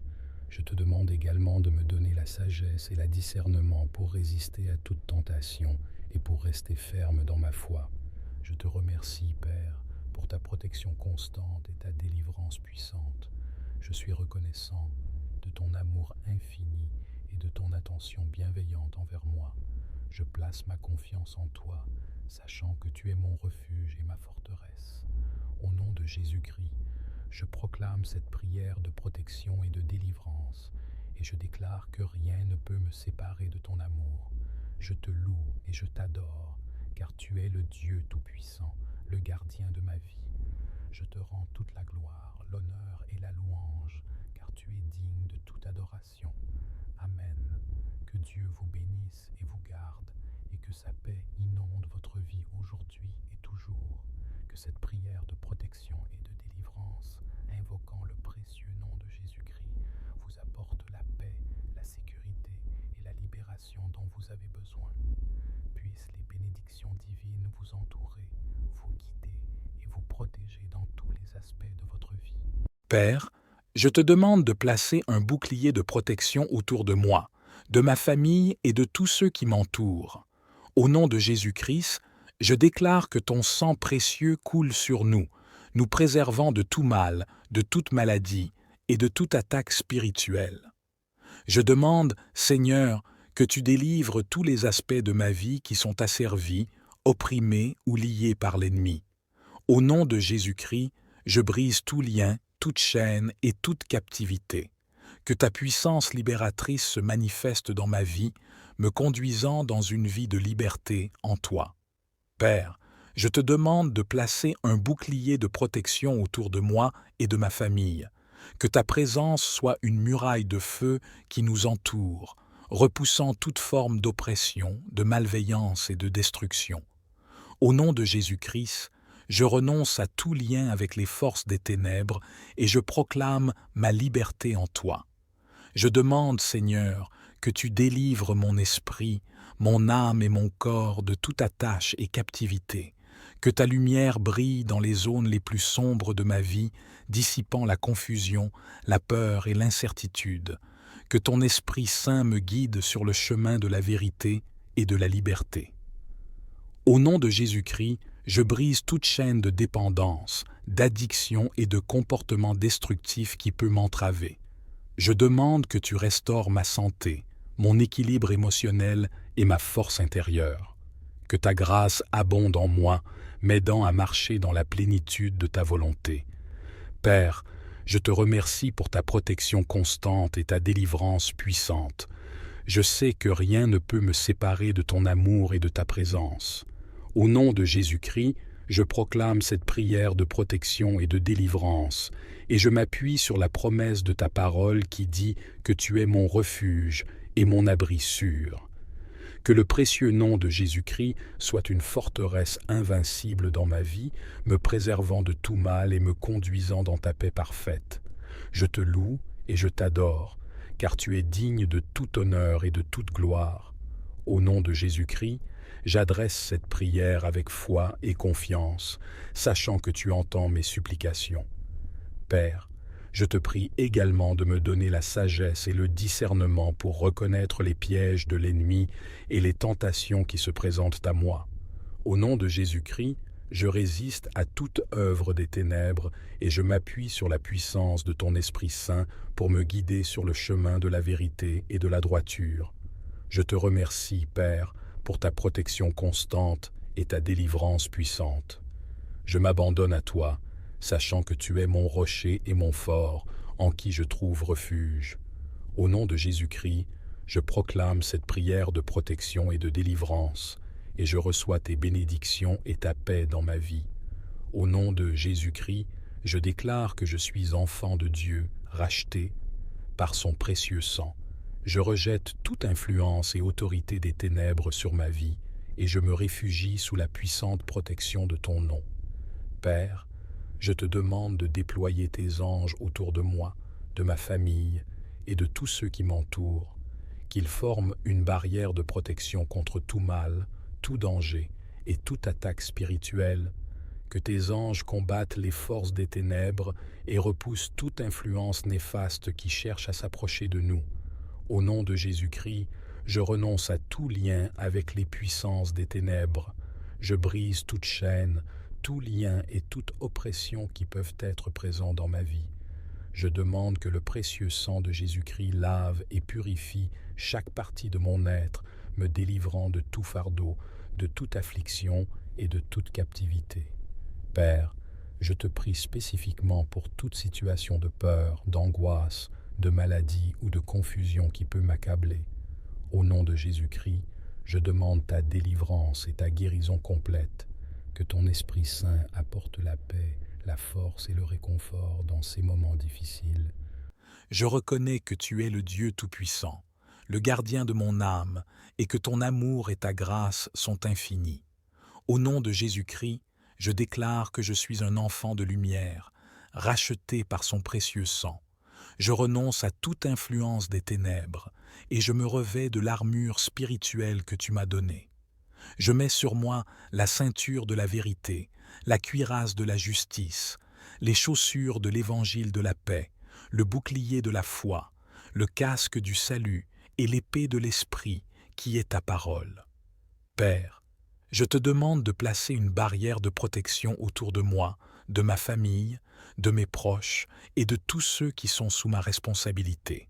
Je te demande également de me donner la sagesse et le discernement pour résister à toute tentation et pour rester ferme dans ma foi. Je te remercie, Père, pour ta protection constante et ta délivrance puissante. Je suis reconnaissant de ton amour infini et de ton attention bienveillante envers moi. Je place ma confiance en toi, sachant que tu es mon refuge et ma forteresse. Au nom de Jésus-Christ, je proclame cette prière de protection et de délivrance, et je déclare que rien ne peut me séparer de ton amour. Je te loue et je t'adore, car tu es le Dieu Tout-Puissant, le gardien de ma vie. Je te rends toute la gloire, l'honneur et la louange, car tu es digne de toute adoration. Amen. Que Dieu vous bénisse et vous garde, et que sa paix inonde votre vie aujourd'hui et toujours. Que cette prière de protection et de délivrance, invoquant le précieux nom de Jésus-Christ, vous apporte la paix, la sécurité et la libération dont vous avez besoin. Puissent les bénédictions divines vous entourer, vous guider et vous protéger dans tous les aspects de votre vie. Père, je te demande de placer un bouclier de protection autour de moi, de ma famille et de tous ceux qui m'entourent. Au nom de Jésus-Christ, je déclare que ton sang précieux coule sur nous, nous préservant de tout mal, de toute maladie et de toute attaque spirituelle. Je demande, Seigneur, que tu délivres tous les aspects de ma vie qui sont asservis, opprimés ou liés par l'ennemi. Au nom de Jésus-Christ, je brise tout lien, toute chaîne et toute captivité. Que ta puissance libératrice se manifeste dans ma vie, me conduisant dans une vie de liberté en toi. Père, je te demande de placer un bouclier de protection autour de moi et de ma famille. Que ta présence soit une muraille de feu qui nous entoure, repoussant toute forme d'oppression, de malveillance et de destruction. Au nom de Jésus-Christ, je renonce à tout lien avec les forces des ténèbres et je proclame ma liberté en toi. Je demande, Seigneur, que tu délivres mon esprit, mon âme et mon corps de toute attache et captivité, que ta lumière brille dans les zones les plus sombres de ma vie, dissipant la confusion, la peur et l'incertitude, que ton Esprit Saint me guide sur le chemin de la vérité et de la liberté. Au nom de Jésus-Christ, je brise toute chaîne de dépendance, d'addiction et de comportement destructif qui peut m'entraver. Je demande que tu restaures ma santé, mon équilibre émotionnel et ma force intérieure. Que ta grâce abonde en moi, m'aidant à marcher dans la plénitude de ta volonté. Père, je te remercie pour ta protection constante et ta délivrance puissante. Je sais que rien ne peut me séparer de ton amour et de ta présence. Au nom de Jésus-Christ, je proclame cette prière de protection et de délivrance, et je m'appuie sur la promesse de ta parole qui dit que tu es mon refuge et mon abri sûr. Que le précieux nom de Jésus-Christ soit une forteresse invincible dans ma vie, me préservant de tout mal et me conduisant dans ta paix parfaite. Je te loue et je t'adore, car tu es digne de tout honneur et de toute gloire. Au nom de Jésus-Christ, j'adresse cette prière avec foi et confiance, sachant que tu entends mes supplications. Père, je te prie également de me donner la sagesse et le discernement pour reconnaître les pièges de l'ennemi et les tentations qui se présentent à moi. Au nom de Jésus-Christ, je résiste à toute œuvre des ténèbres et je m'appuie sur la puissance de ton Esprit Saint pour me guider sur le chemin de la vérité et de la droiture. Je te remercie, Père, pour ta protection constante et ta délivrance puissante. Je m'abandonne à toi, sachant que tu es mon rocher et mon fort, en qui je trouve refuge. Au nom de Jésus-Christ, Je proclame cette prière de protection et de délivrance, et je reçois tes bénédictions et ta paix dans ma vie. Au nom de Jésus-Christ, je déclare que je suis enfant de Dieu, racheté par son précieux sang. Je rejette toute influence et autorité des ténèbres sur ma vie, et je me réfugie sous la puissante protection de ton nom. Père, je te demande de déployer tes anges autour de moi, de ma famille et de tous ceux qui m'entourent, qu'ils forment une barrière de protection contre tout mal, tout danger et toute attaque spirituelle, que tes anges combattent les forces des ténèbres et repoussent toute influence néfaste qui cherche à s'approcher de nous. Au nom de Jésus-Christ, je renonce à tout lien avec les puissances des ténèbres. Je brise toute chaîne, tout lien et toute oppression qui peuvent être présents dans ma vie. Je demande que le précieux sang de Jésus-Christ lave et purifie chaque partie de mon être, me délivrant de tout fardeau, de toute affliction et de toute captivité. Père, je te prie spécifiquement pour toute situation de peur, d'angoisse, de maladie ou de confusion qui peut m'accabler. Au nom de Jésus-Christ, je demande ta délivrance et ta guérison complète, que ton Esprit Saint apporte la paix, la force et le réconfort dans ces moments difficiles. Je reconnais que tu es le Dieu Tout-Puissant, le gardien de mon âme, et que ton amour et ta grâce sont infinis. Au nom de Jésus-Christ, je déclare que je suis un enfant de lumière, racheté par son précieux sang. Je renonce à toute influence des ténèbres et je me revêts de l'armure spirituelle que tu m'as donnée. Je mets sur moi la ceinture de la vérité, la cuirasse de la justice, les chaussures de l'évangile de la paix, le bouclier de la foi, le casque du salut et l'épée de l'esprit qui est ta parole. Père, je te demande de placer une barrière de protection autour de moi, de ma famille, de mes proches et de tous ceux qui sont sous ma responsabilité.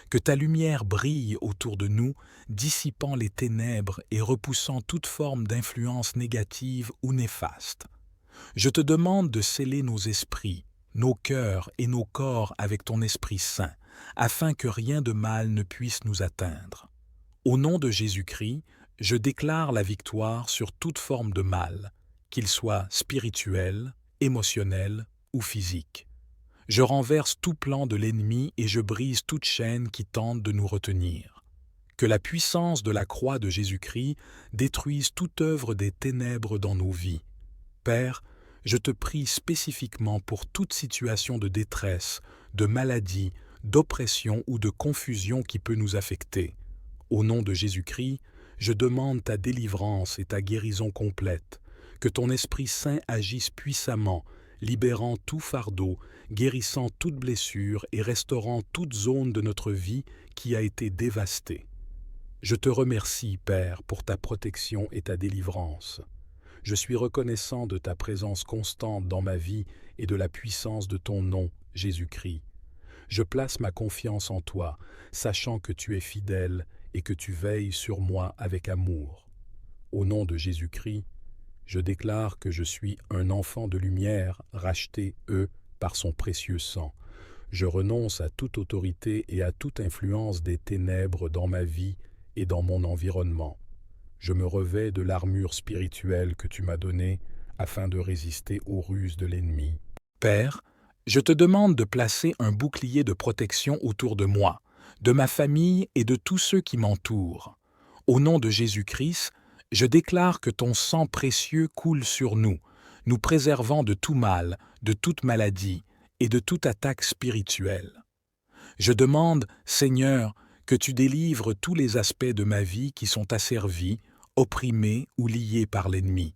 Que ta lumière brille autour de nous, dissipant les ténèbres et repoussant toute forme d'influence négative ou néfaste. Je te demande de sceller nos esprits, nos cœurs et nos corps avec ton Esprit Saint, afin que rien de mal ne puisse nous atteindre. Au nom de Jésus-Christ, je déclare la victoire sur toute forme de mal, qu'il soit spirituel, émotionnel ou physique. Je renverse tout plan de l'ennemi et je brise toute chaîne qui tente de nous retenir. Que la puissance de la croix de Jésus-Christ détruise toute œuvre des ténèbres dans nos vies. Père, je te prie spécifiquement pour toute situation de détresse, de maladie, d'oppression ou de confusion qui peut nous affecter. Au nom de Jésus-Christ, je demande ta délivrance et ta guérison complète. Que ton Esprit Saint agisse puissamment, libérant tout fardeau, guérissant toute blessure et restaurant toute zone de notre vie qui a été dévastée. Je te remercie, Père, pour ta protection et ta délivrance. Je suis reconnaissant de ta présence constante dans ma vie et de la puissance de ton nom, Jésus-Christ. Je place ma confiance en toi, sachant que tu es fidèle et que tu veilles sur moi avec amour. Au nom de Jésus-Christ, je déclare que je suis un enfant de lumière, racheté, par son précieux sang. Je renonce à toute autorité et à toute influence des ténèbres dans ma vie et dans mon environnement. Je me revêts de l'armure spirituelle que tu m'as donnée afin de résister aux ruses de l'ennemi. Père, je te demande de placer un bouclier de protection autour de moi, de ma famille et de tous ceux qui m'entourent. Au nom de Jésus-Christ, je déclare que ton sang précieux coule sur nous, nous préservant de tout mal, de toute maladie et de toute attaque spirituelle. Je demande, Seigneur, que tu délivres tous les aspects de ma vie qui sont asservis, opprimés ou liés par l'ennemi.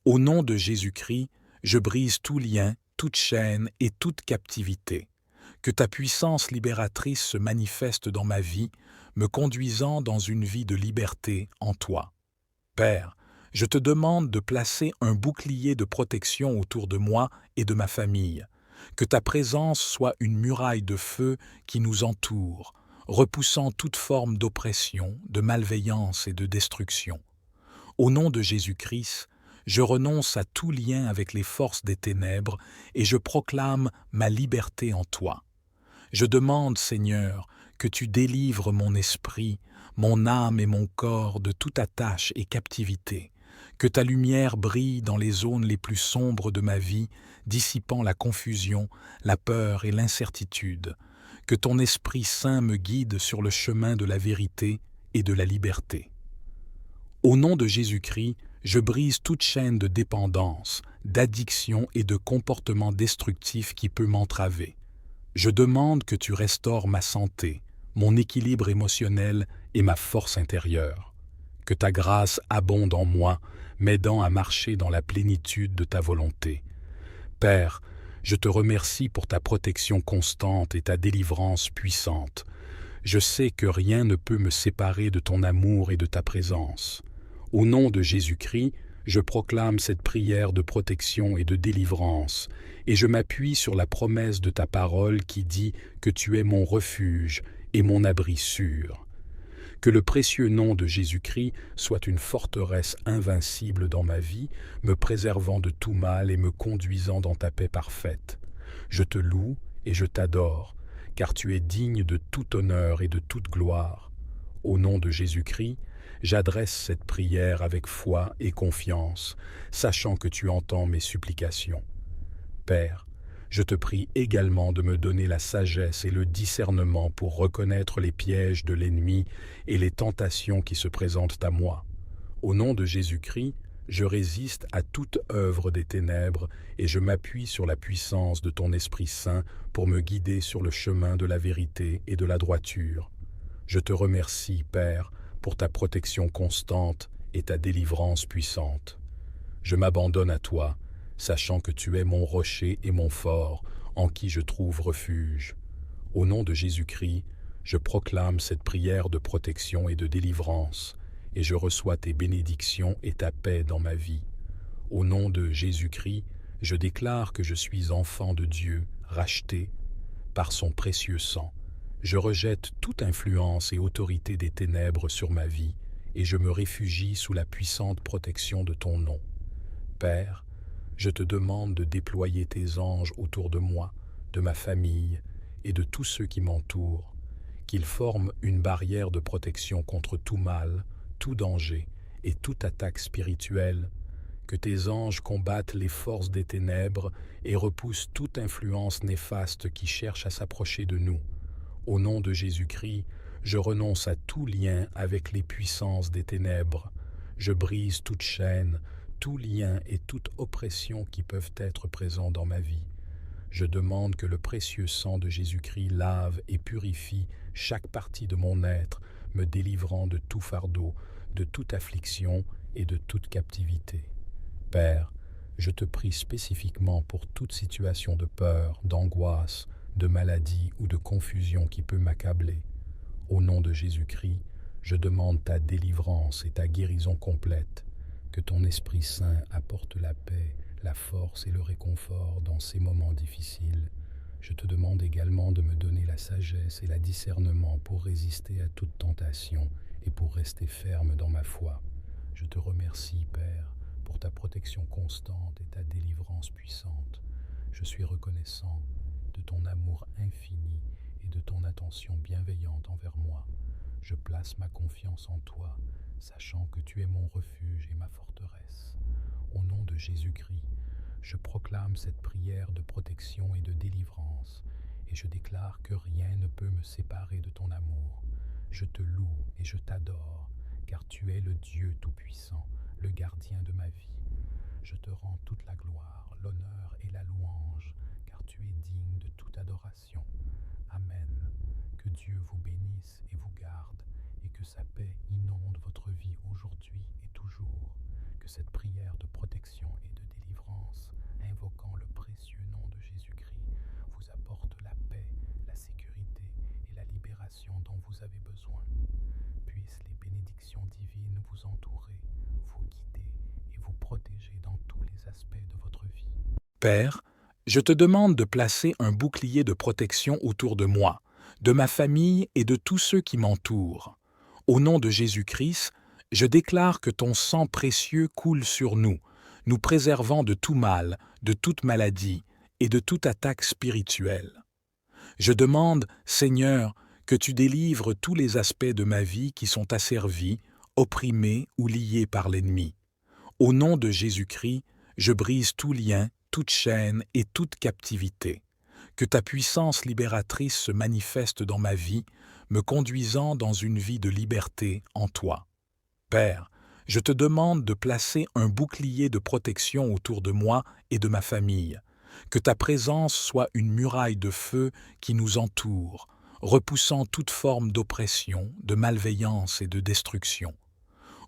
Au nom de Jésus-Christ, je brise tout lien, toute chaîne et toute captivité. Que ta puissance libératrice se manifeste dans ma vie, me conduisant dans une vie de liberté en toi. Père, je te demande de placer un bouclier de protection autour de moi et de ma famille. Que ta présence soit une muraille de feu qui nous entoure, repoussant toute forme d'oppression, de malveillance et de destruction. Au nom de Jésus-Christ, je renonce à tout lien avec les forces des ténèbres et je proclame ma liberté en toi. Je demande, Seigneur, que tu délivres mon esprit, mon âme et mon corps de toute attache et captivité. Que ta lumière brille dans les zones les plus sombres de ma vie, dissipant la confusion, la peur et l'incertitude. Que ton Esprit Saint me guide sur le chemin de la vérité et de la liberté. Au nom de Jésus-Christ, je brise toute chaîne de dépendance, d'addiction et de comportement destructif qui peut m'entraver. Je demande que tu restaures ma santé, mon équilibre émotionnel et ma force intérieure. Que ta grâce abonde en moi, m'aidant à marcher dans la plénitude de ta volonté. Père, je te remercie pour ta protection constante et ta délivrance puissante. Je sais que rien ne peut me séparer de ton amour et de ta présence. Au nom de Jésus-Christ, je proclame cette prière de protection et de délivrance, et je m'appuie sur la promesse de ta parole qui dit que tu es mon refuge et mon abri sûr. Que le précieux nom de Jésus-Christ soit une forteresse invincible dans ma vie, me préservant de tout mal et me conduisant dans ta paix parfaite. Je te loue et je t'adore, car tu es digne de tout honneur et de toute gloire. Au nom de Jésus-Christ, j'adresse cette prière avec foi et confiance, sachant que tu entends mes supplications. Père, je te prie également de me donner la sagesse et le discernement pour reconnaître les pièges de l'ennemi et les tentations qui se présentent à moi. Au nom de Jésus-Christ, je résiste à toute œuvre des ténèbres et je m'appuie sur la puissance de ton Esprit Saint pour me guider sur le chemin de la vérité et de la droiture. Je te remercie, Père, pour ta protection constante et ta délivrance puissante. Je m'abandonne à toi, sachant que tu es mon rocher et mon fort, en qui je trouve refuge. Au nom de Jésus-Christ, je proclame cette prière de protection et de délivrance, et je reçois tes bénédictions et ta paix dans ma vie. Au nom de Jésus-Christ, je déclare que je suis enfant de Dieu, racheté par son précieux sang. Je rejette toute influence et autorité des ténèbres sur ma vie, et je me réfugie sous la puissante protection de ton nom. Père, je te demande de déployer tes anges autour de moi, de ma famille et de tous ceux qui m'entourent, qu'ils forment une barrière de protection contre tout mal, tout danger et toute attaque spirituelle, que tes anges combattent les forces des ténèbres et repoussent toute influence néfaste qui cherche à s'approcher de nous. Au nom de Jésus-Christ, je renonce à tout lien avec les puissances des ténèbres. Je brise toute chaîne, tout lien et toute oppression qui peuvent être présents dans ma vie. Je demande que le précieux sang de Jésus-Christ lave et purifie chaque partie de mon être, me délivrant de tout fardeau, de toute affliction et de toute captivité. Père, je te prie spécifiquement pour toute situation de peur, d'angoisse, de maladie ou de confusion qui peut m'accabler. Au nom de Jésus-Christ, je demande ta délivrance et ta guérison complète. Que ton Esprit Saint apporte la paix, la force et le réconfort dans ces moments difficiles. Je te demande également de me donner la sagesse et le discernement pour résister à toute tentation et pour rester ferme dans ma foi. Je te remercie, Père, pour ta protection constante et ta délivrance puissante. Je suis reconnaissant de ton amour infini et de ton attention bienveillante envers moi. Je place ma confiance en toi, sachant que tu es mon refuge et ma forteresse. Au nom de Jésus-Christ, je proclame cette prière de protection et de délivrance, et je déclare que rien ne peut me séparer de ton amour. Je te loue et je t'adore, car tu es le Dieu Tout-Puissant, le gardien de ma vie. Je te rends toute la gloire, l'honneur et la louange, car tu es digne de toute adoration. Amen. Que Dieu vous bénisse et vous garde, et que sa paix inonde votre vie aujourd'hui et toujours. Que cette prière de protection et de délivrance, invoquant le précieux nom de Jésus-Christ, vous apporte la paix, la sécurité et la libération dont vous avez besoin. Puissent les bénédictions divines vous entourer, vous guider et vous protéger dans tous les aspects de votre vie. Père, je te demande de placer un bouclier de protection autour de moi, de ma famille et de tous ceux qui m'entourent. Au nom de Jésus-Christ, je déclare que ton sang précieux coule sur nous, nous préservant de tout mal, de toute maladie et de toute attaque spirituelle. Je demande, Seigneur, que tu délivres tous les aspects de ma vie qui sont asservis, opprimés ou liés par l'ennemi. Au nom de Jésus-Christ, je brise tout lien, toute chaîne et toute captivité. Que ta puissance libératrice se manifeste dans ma vie, me conduisant dans une vie de liberté en toi. Père, je te demande de placer un bouclier de protection autour de moi et de ma famille. Que ta présence soit une muraille de feu qui nous entoure, repoussant toute forme d'oppression, de malveillance et de destruction.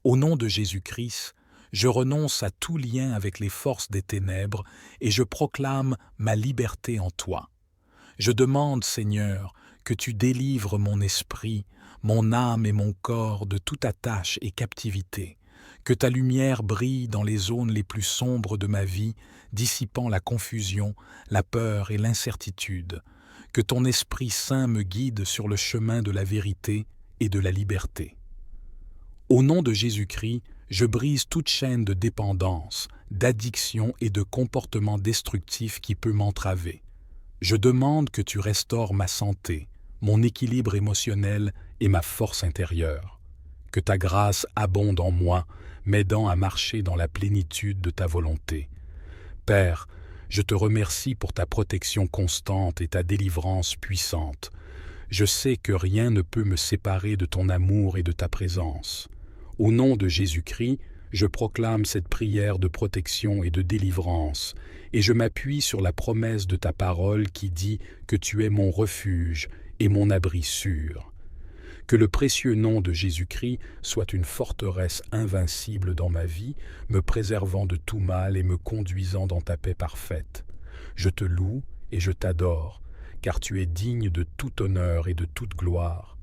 Au nom de Jésus-Christ, je renonce à tout lien avec les forces des ténèbres et je proclame ma liberté en toi. Je demande, Seigneur, que tu délivres mon esprit, mon âme et mon corps de toute attache et captivité, que ta lumière brille dans les zones les plus sombres de ma vie, dissipant la confusion, la peur et l'incertitude, que ton Esprit Saint me guide sur le chemin de la vérité et de la liberté. Au nom de Jésus-Christ, je brise toute chaîne de dépendance, d'addiction et de comportement destructif qui peut m'entraver. Je demande que tu restaures ma santé, mon équilibre émotionnel et ma force intérieure. Que ta grâce abonde en moi, m'aidant à marcher dans la plénitude de ta volonté. Père, je te remercie pour ta protection constante et ta délivrance puissante. Je sais que rien ne peut me séparer de ton amour et de ta présence. Au nom de Jésus-Christ, je proclame cette prière de protection et de délivrance, et je m'appuie sur la promesse de ta parole qui dit que tu es mon refuge et mon abri sûr. Que le précieux nom de Jésus-Christ soit une forteresse invincible dans ma vie, me préservant de tout mal et me conduisant dans ta paix parfaite. Je te loue et je t'adore, car tu es digne de tout honneur et de toute gloire.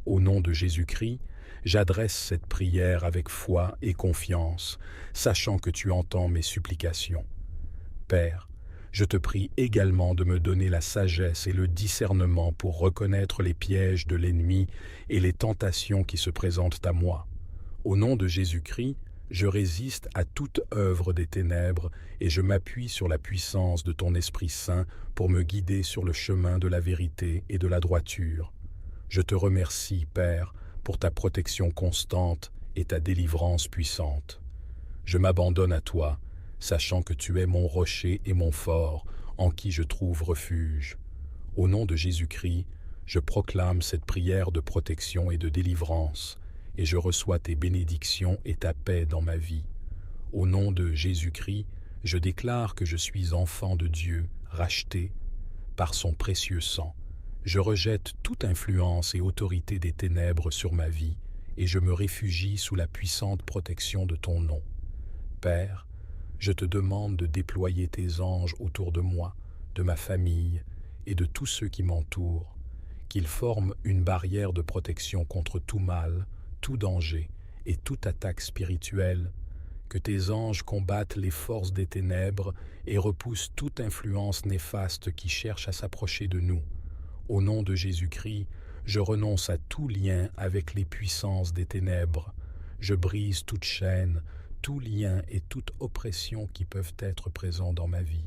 Au nom de Jésus-Christ, j'adresse cette prière avec foi et confiance, sachant que tu entends mes supplications. Père, je te prie également de me donner la sagesse et le discernement pour reconnaître les pièges de l'ennemi et les tentations qui se présentent à moi. Au nom de Jésus-Christ, je résiste à toute œuvre des ténèbres et je m'appuie sur la puissance de ton Esprit Saint pour me guider sur le chemin de la vérité et de la droiture. Je te remercie, Père, pour ta protection constante et ta délivrance puissante. Je m'abandonne à toi, sachant que tu es mon rocher et mon fort, en qui je trouve refuge. Au nom de Jésus-Christ, je proclame cette prière de protection et de délivrance, et je reçois tes bénédictions et ta paix dans ma vie. Au nom de Jésus-Christ, je déclare que je suis enfant de Dieu, racheté par son précieux sang. Je rejette toute influence et autorité des ténèbres sur ma vie, et je me réfugie sous la puissante protection de ton nom. Père, je te demande de déployer tes anges autour de moi, de ma famille et de tous ceux qui m'entourent, qu'ils forment une barrière de protection contre tout mal, tout danger et toute attaque spirituelle, que tes anges combattent les forces des ténèbres et repoussent toute influence néfaste qui cherche à s'approcher de nous. Au nom de Jésus-Christ, je renonce à tout lien avec les puissances des ténèbres. Je brise toute chaîne, tout lien et toute oppression qui peuvent être présents dans ma vie.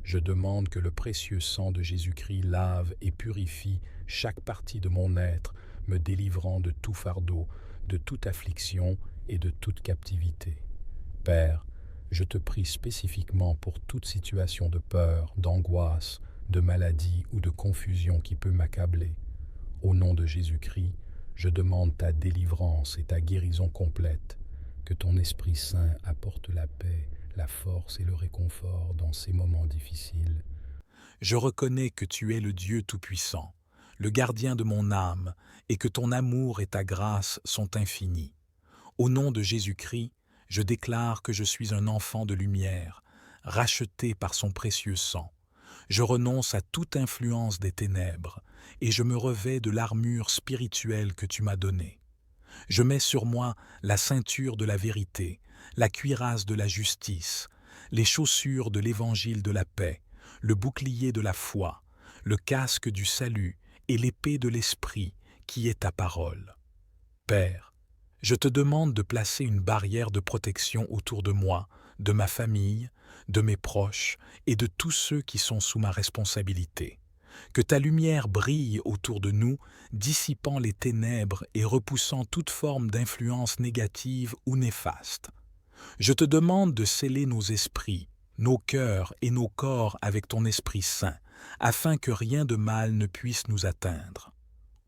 Je demande que le précieux sang de Jésus-Christ lave et purifie chaque partie de mon être, me délivrant de tout fardeau, de toute affliction et de toute captivité. Père, je te prie spécifiquement pour toute situation de peur, d'angoisse, de maladie ou de confusion qui peut m'accabler. Au nom de Jésus-Christ, je demande ta délivrance et ta guérison complète, que ton Esprit Saint apporte la paix, la force et le réconfort dans ces moments difficiles. Je reconnais que tu es le Dieu Tout-Puissant, le gardien de mon âme, et que ton amour et ta grâce sont infinis. Au nom de Jésus-Christ, je déclare que je suis un enfant de lumière, racheté par son précieux sang. Je renonce à toute influence des ténèbres et je me revêts de l'armure spirituelle que tu m'as donnée. Je mets sur moi la ceinture de la vérité, la cuirasse de la justice, les chaussures de l'évangile de la paix, le bouclier de la foi, le casque du salut et l'épée de l'esprit qui est ta parole. Père, je te demande de placer une barrière de protection autour de moi, de ma famille, de mes proches et de tous ceux qui sont sous ma responsabilité. Que ta lumière brille autour de nous, dissipant les ténèbres et repoussant toute forme d'influence négative ou néfaste. Je te demande de sceller nos esprits, nos cœurs et nos corps avec ton Esprit Saint, afin que rien de mal ne puisse nous atteindre.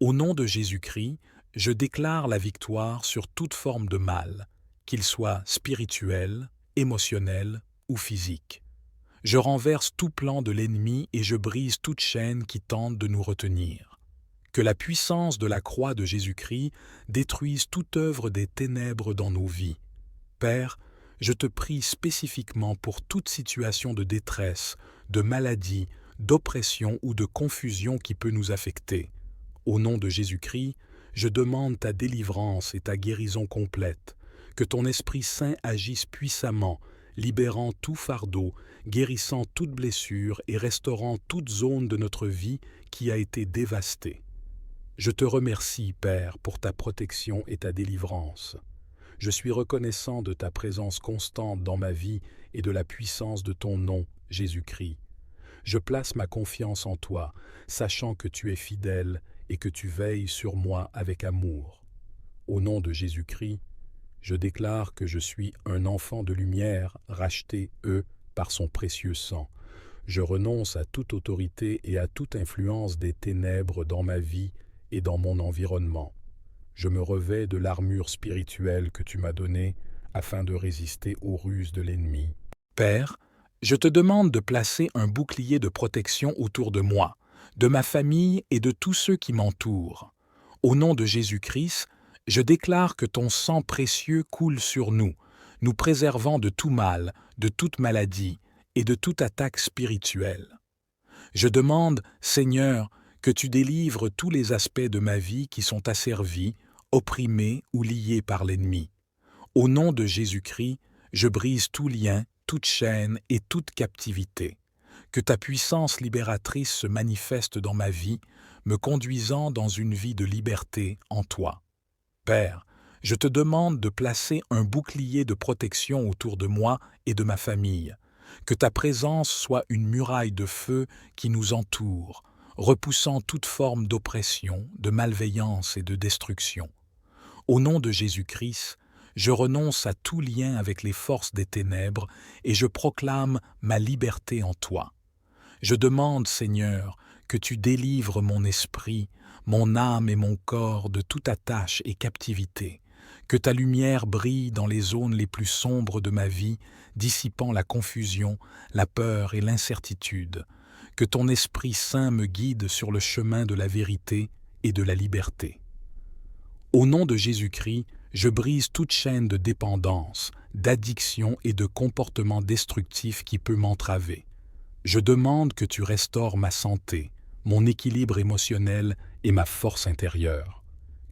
Au nom de Jésus-Christ, je déclare la victoire sur toute forme de mal, qu'il soit spirituel, émotionnel ou physique. Je renverse tout plan de l'ennemi et je brise toute chaîne qui tente de nous retenir. Que la puissance de la croix de Jésus-Christ détruise toute œuvre des ténèbres dans nos vies. Père, je te prie spécifiquement pour toute situation de détresse, de maladie, d'oppression ou de confusion qui peut nous affecter. Au nom de Jésus-Christ, je demande ta délivrance et ta guérison complète, que ton Esprit Saint agisse puissamment, libérant tout fardeau, guérissant toute blessure et restaurant toute zone de notre vie qui a été dévastée. Je te remercie, Père, pour ta protection et ta délivrance. Je suis reconnaissant de ta présence constante dans ma vie et de la puissance de ton nom, Jésus-Christ. Je place ma confiance en toi, sachant que tu es fidèle et que tu veilles sur moi avec amour. Au nom de Jésus-Christ, je déclare que je suis un enfant de lumière, racheté, par son précieux sang. Je renonce à toute autorité et à toute influence des ténèbres dans ma vie et dans mon environnement. Je me revêts de l'armure spirituelle que tu m'as donnée afin de résister aux ruses de l'ennemi. Père, je te demande de placer un bouclier de protection autour de moi, de ma famille et de tous ceux qui m'entourent. Au nom de Jésus-Christ, je déclare que ton sang précieux coule sur nous, nous préservant de tout mal, de toute maladie et de toute attaque spirituelle. Je demande, Seigneur, que tu délivres tous les aspects de ma vie qui sont asservis, opprimés ou liés par l'ennemi. Au nom de Jésus-Christ, je brise tout lien, toute chaîne et toute captivité. Que ta puissance libératrice se manifeste dans ma vie, me conduisant dans une vie de liberté en toi. Père, je te demande de placer un bouclier de protection autour de moi et de ma famille. Que ta présence soit une muraille de feu qui nous entoure, repoussant toute forme d'oppression, de malveillance et de destruction. Au nom de Jésus-Christ, je renonce à tout lien avec les forces des ténèbres et je proclame ma liberté en toi. Je demande, Seigneur, que tu délivres mon esprit, mon âme et mon corps de toute attache et captivité, que ta lumière brille dans les zones les plus sombres de ma vie, dissipant la confusion, la peur et l'incertitude, que ton Esprit Saint me guide sur le chemin de la vérité et de la liberté. Au nom de Jésus-Christ, je brise toute chaîne de dépendance, d'addiction et de comportement destructif qui peut m'entraver. Je demande que tu restaures ma santé, mon équilibre émotionnel et ma force intérieure.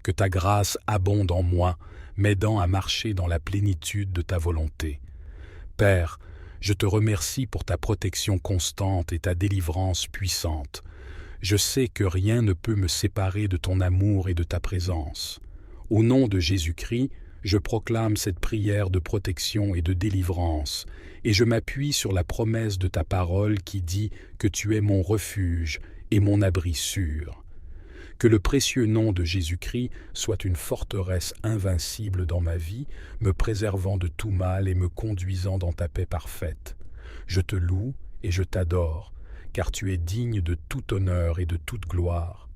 Que ta grâce abonde en moi, m'aidant à marcher dans la plénitude de ta volonté. Père, je te remercie pour ta protection constante et ta délivrance puissante. Je sais que rien ne peut me séparer de ton amour et de ta présence. Au nom de Jésus-Christ, je proclame cette prière de protection et de délivrance, et je m'appuie sur la promesse de ta parole qui dit que tu es mon refuge et mon abri sûr. Que le précieux nom de Jésus-Christ soit une forteresse invincible dans ma vie, me préservant de tout mal et me conduisant dans ta paix parfaite. Je te loue et je t'adore, car tu es digne de tout honneur et de toute gloire.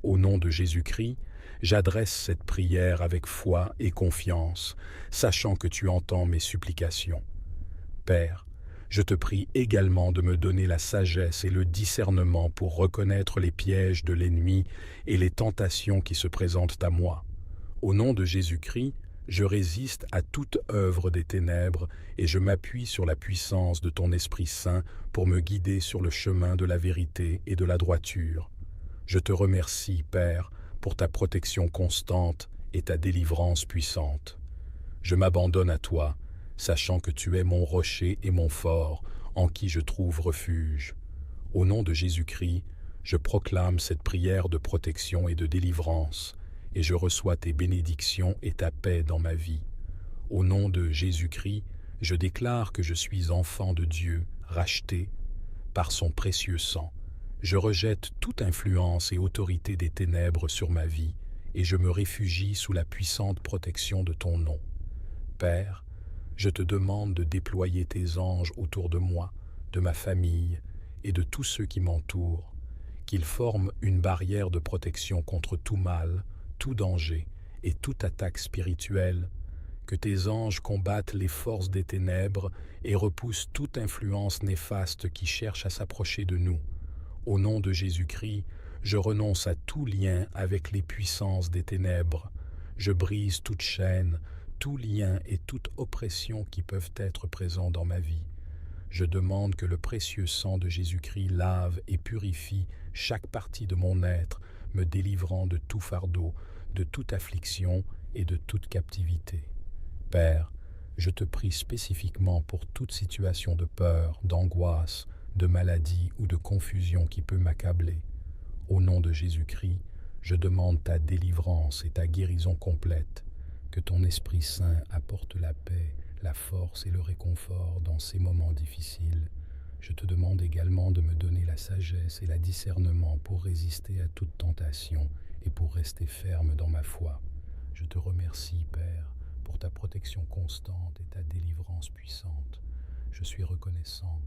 Au nom de Jésus-Christ, j'adresse cette prière avec foi et confiance, sachant que tu entends mes supplications. Père, je te prie également de me donner la sagesse et le discernement pour reconnaître les pièges de l'ennemi et les tentations qui se présentent à moi. Au nom de Jésus-Christ, je résiste à toute œuvre des ténèbres et je m'appuie sur la puissance de ton Esprit Saint pour me guider sur le chemin de la vérité et de la droiture. Je te remercie, Père, pour ta protection constante et ta délivrance puissante. Je m'abandonne à toi, sachant que tu es mon rocher et mon fort, en qui je trouve refuge. Au nom de Jésus-Christ, je proclame cette prière de protection et de délivrance, et je reçois tes bénédictions et ta paix dans ma vie. Au nom de Jésus-Christ, je déclare que je suis enfant de Dieu, racheté par son précieux sang. Je rejette toute influence et autorité des ténèbres sur ma vie et je me réfugie sous la puissante protection de ton nom. Père, je te demande de déployer tes anges autour de moi, de ma famille et de tous ceux qui m'entourent, qu'ils forment une barrière de protection contre tout mal, tout danger et toute attaque spirituelle, que tes anges combattent les forces des ténèbres et repoussent toute influence néfaste qui cherche à s'approcher de nous. Au nom de Jésus-Christ, je renonce à tout lien avec les puissances des ténèbres. Je brise toute chaîne, tout lien et toute oppression qui peuvent être présents dans ma vie. Je demande que le précieux sang de Jésus-Christ lave et purifie chaque partie de mon être, me délivrant de tout fardeau, de toute affliction et de toute captivité. Père, je te prie spécifiquement pour toute situation de peur, d'angoisse, de maladie ou de confusion qui peut m'accabler. Au nom de Jésus-Christ, je demande ta délivrance et ta guérison complète, que ton Esprit Saint apporte la paix, la force et le réconfort dans ces moments difficiles. Je te demande également de me donner la sagesse et le discernement pour résister à toute tentation et pour rester ferme dans ma foi. Je te remercie, Père, pour ta protection constante et ta délivrance puissante. Je suis reconnaissant